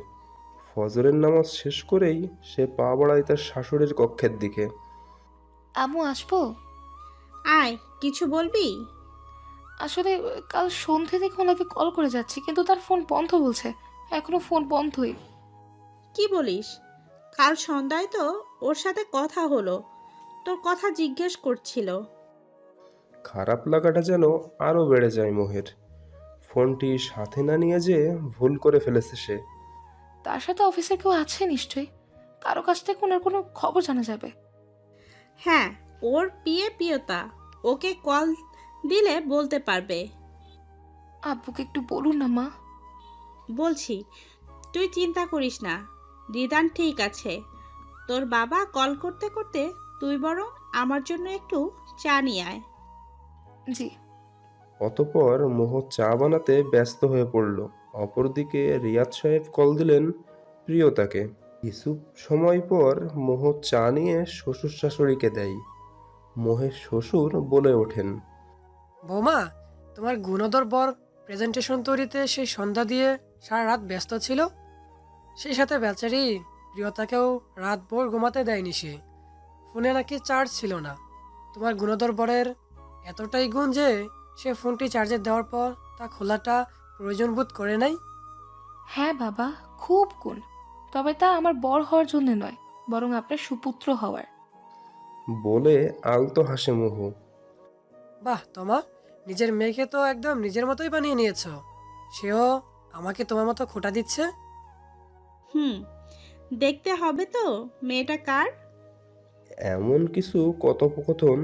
ফজরের নামাজ শেষ করেই সে পা বাড়ায় তার শাশুড়ির কক্ষের দিকে। আম্মু আসবো? আয়, কিছু বলবি? আসলে কাল সন্ধ্যে থেকে ওনাকে কল করে যাচ্ছি, কিন্তু তার ফোন বন্ধ বলছে। এখনো ফোন বন্ধই। কি বলিস? কাল সন্ধ্যায় তো ওর সাথে কথা হলো, তোর কথা জিজ্ঞেস করছিল। খারাপ লাগাটা যেন আরও বেড়ে যায় মোহের। ফোনটি সাথে না নিয়ে যেয়ে ভুল করে ফেলেছে সে। তার সাথে অফিসে কেউ আছে নিশ্চয়ই। কারো কাছ থেকে ওনার কোনো খবর জানা যাবে। হ্যাঁ, ওর পিয়তা, ওকে কল দিলে বলতে পারবে। আব্বুকে একটু বলুন না মা। বলছি, তুই চিন্তা করিস না, রিদান ঠিক আছে। তোর বাবা কল করতে করতে তুই বরং আমার জন্য একটু চা নিয়ে আয়। জি। অতঃপর মোহ চা বানাতে ব্যস্ত হয়ে পড়ল। অপরদিকে রিয়াদ সাহেব কল দিলেন প্রিয়তাকে। কিছু সময় পর মোহ চা নিয়ে শ্বশুর শাশুড়িকে দেয়। মোহের শ্বশুর বলে ওঠেন, বৌমা, তোমার গুণধর বর প্রেজেন্টেশন তৈরিতে সেই সন্ধ্যা দিয়ে সারা রাত ব্যস্ত ছিল। সেই সাথে বেচারি প্রিয়তাকেও রাত ভোর ঘুমাতে দেয়নি সে। ফোনে নাকি চার্জ ছিল না। তোমার গুণধর বরের এতটাই গুণ যে সে ফোনটি চার্জে দেওয়ার পর তা খোলাটা প্রয়োজন বোধ করে নাই। হ্যাঁ বাবা, খুব গুণ। তবে তা আমার বর হওয়ার জন্য নয়, বরং আপনার সুপুত্র হওয়ার। বলে আলতো হাসে মোহ। বাহ তোমা, নিজের মেয়েকে তো একদম নিজের মতোই বানিয়ে নিয়েছো। সেও আমাকে তোমার মতো খোঁটা দিচ্ছে। হুম, দেখতে হবে তো মেয়েটা কার। এমন কিছু কথোপকথন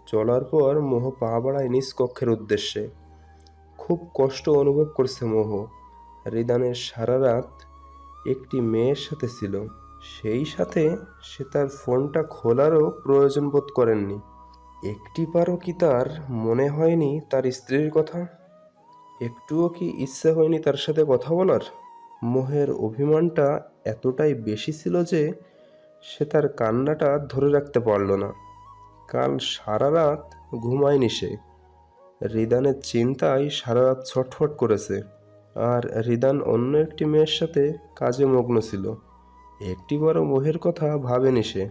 চলার পর মোহ পা বাড়ায় নিজ কক্ষের উদ্দেশ্যে। খুব কষ্ট অনুভব করছে মোহ। রিদানের সারা রাত একটি মেয়ের সাথে ছিল, সেই সাথে সে তার ফোনটা খোলারও প্রয়োজন বোধ করেননি। একটিবারও কি তার মনে হয়নি তার স্ত্রীর কথা? একটুও কি ইচ্ছা হয়নি তার সাথে কথা বলার? মোহের অভিমানটা এতটাই বেশি ছিল যে সে তার কান্নাটা ধরে রাখতে পারল না। কাল সারা রাত ঘুমায়নি সে। রিদানের চিন্তায় সারা রাত ছটফট করেছে। আর রিদান অন্য একটি মেয়ের সাথে কাজে মগ্ন ছিল। একটিবারও মোহের কথা ভাবেনি সে।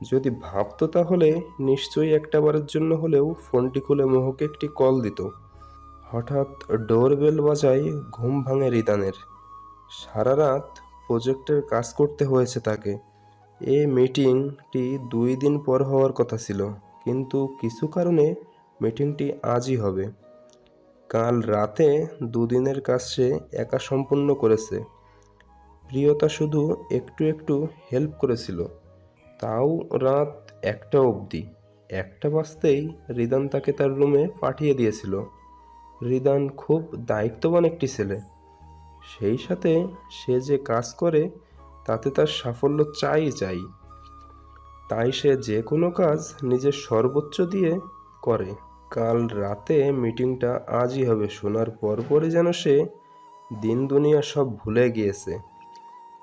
যদি ভাবতো তাহলে নিশ্চয়ই একটাবারের জন্য হলেও ফোনটি খুলে মোহকে একটি কল দিত। হঠাৎ ডোরবেল বাজায়, ঘুম ভাঙে রিদানের। সারা রাত প্রজেক্টের কাজ করতে হয়েছে তাকে। এই মিটিংটি 2 দিন পর হওয়ার কথা ছিল, কিন্তু কিছু কারণে মিটিংটি আজই হবে। কাল রাতে 2 দিনের কাজ সে একা সম্পূর্ণ করেছে। প্রিয়তা শুধু একটু একটু হেল্প করেছিল, তাও রাত 1টা অবধি। 1টা বাজতেই রিদান তাকে তার রুমে পাঠিয়ে দিয়েছিল। রিদান খুব দায়িত্ববান একটি ছেলে, সেই সাথে সে যে কাজ করে তাতে তার সাফল্য চাই। তাই সে যে কোনো কাজ নিজের সর্বোচ্চ দিয়ে করে। কাল রাতে মিটিংটা আজই হবে শোনার পরপরই যেন সে দিন দুনিয়া সব ভুলে গিয়েছে।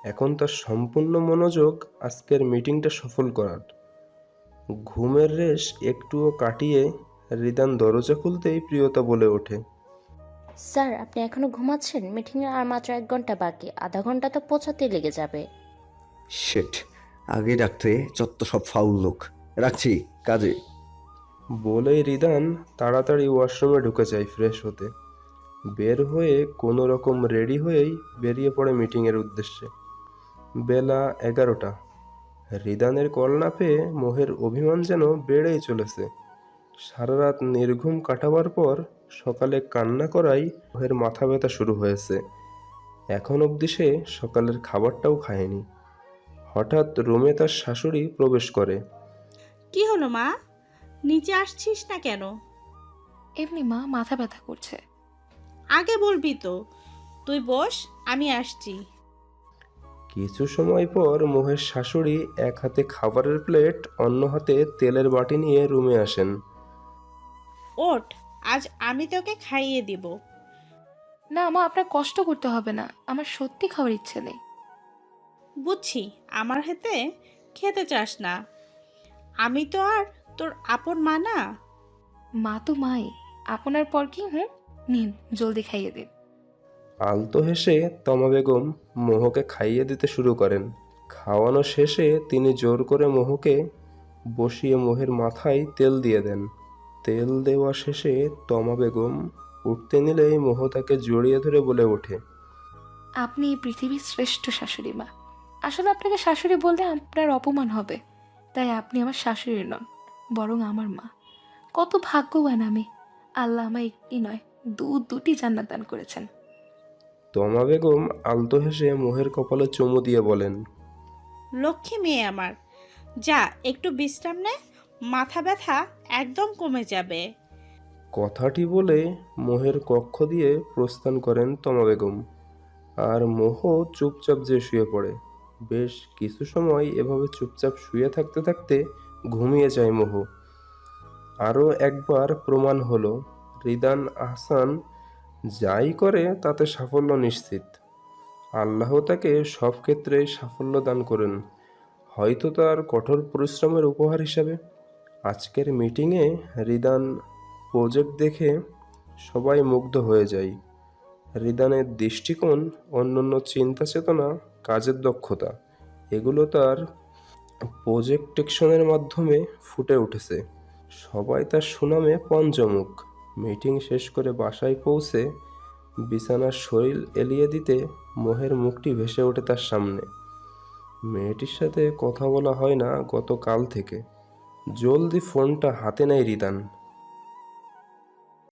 এখন তার সম্পূর্ণ মনোযোগ আজকের মিটিংটা সফল করার। ঘুমের রেশ একটুও কাটিয়ে রিদান দরজা খুলতেই প্রিয়তা বলে ওঠে, স্যার আপনি এখনো ঘুমাচ্ছেন? মিটিংয়ের আর মাত্র 1 ঘন্টা বাকি, আধা ঘন্টা তো পৌঁছাতেই লেগে যাবে। শেট, আগে ডাকতে যত সব ফাউল লোক। রাখছি, কাজে। বলেই রিদান তাড়াতাড়ি ওয়াশরুমে ঢুকে যায় ফ্রেশ হতে। বের হয়ে কোনো রকম রেডি হয়েই বেরিয়ে পড়ে মিটিংয়ের উদ্দেশ্যে। বেলা 11টা। রিদানের কল না পেয়ে মোহের অভিমান যেন বেড়েই চলেছে। সারা রাত নির্ঘুম কাটাবার পর সকালে কান্না করাই মোহের মাথা ব্যথা শুরু হয়েছে। এখন অবধি সে সকালের খাবারটাও খায়নি। হঠাৎ রুমে তার শাশুড়ি প্রবেশ করে। কি হলো মা, নিচে আসছিস না কেন? এমনি মা, মাথা ব্যথা করছে। আগে বলবি তো। তুই বস, আমি আসছি। কিছু সময় পর মোহের শাশুড়ি এক হাতে খাবারের প্লেট, অন্য হাতে তেলের বাটি নিয়ে রুমে আসেন। ওঠ, আজ আমি তোকে খাইয়ে দিব। না মা, আপনার কষ্ট করতে হবে না, আমার সত্যি খাওয়ার ইচ্ছে নেই। বুঝছি, আমার হাতে খেতে চাস না। আমি তো আর তোর আপন মা না। মা তো মাই, আপনার পর কি? নিন, জলদি খাইয়ে দিন। আলতো হেসে তমা বেগম মোহকে খাইয়ে দিতে শুরু করেন। খাওয়ানো শেষে তিনি জোর করে মোহকে বসিয়ে মোহের মাথায় তেল দিয়ে দেন। তেল দেওয়া শেষে তমা বেগম উঠতে নিলেই মোহ তাকে জড়িয়ে ধরে বলে ওঠে, আপনি এই পৃথিবীর শ্রেষ্ঠ শাশুড়ি মা। আসলে আপনাকে শাশুড়ি বললে আপনার অপমান হবে, তাই আপনি আমার শাশুড়ি নন, বরং আমার মা। কত ভাগ্যবান আমি, আল্লাহ আমায় একটি নয়, দুটি জান্নাত দান করেছেন। তমা বেগম আলতো হেসে মোহের কপালে চুমু দিয়ে বলেন, লক্ষ্মী মেয়ে আমার, যা একটু বিশ্রাম নে, মাথা ব্যথা একদম কমে যাবে। কথাটি বলে মোহের কক্ষ দিয়ে প্রস্থান করেন তমা বেগম। আর মোহ চুপচাপ যে শুয়ে পড়ে। বেশ কিছু সময় এভাবে চুপচাপ শুয়ে থাকতে থাকতে ঘুমিয়ে যায় মোহ। আরও একবার প্রমাণ হলো রিদান আহসান যাই করে তাতে সাফল্য নিশ্চিত। আল্লাহ তাকে সব ক্ষেত্রেই সাফল্য দান করেন, হয়তো তার কঠোর পরিশ্রমের উপহার হিসাবে। আজকের মিটিংয়ে রিদান প্রজেক্ট দেখে সবাই মুগ্ধ হয়ে যায়। রিদানের দৃষ্টিকোণ, অন্যান্য চিন্তা চেতনা, কাজের দক্ষতা, এগুলো তার প্রজেক্টেশনের মাধ্যমে ফুটে উঠেছে। সবাই তার সুনামে পঞ্চমুখ। মিটিং শেষ করে বাসায় পৌঁছে বিছানার শরীর এলিয়ে দিতে মোহের মুখটি ভেসে ওঠে তার সামনে। মেয়েটির সাথে কথা বলা হয় না গতকাল থেকে। জলদি ফোনটা হাতে নেয় রিদান।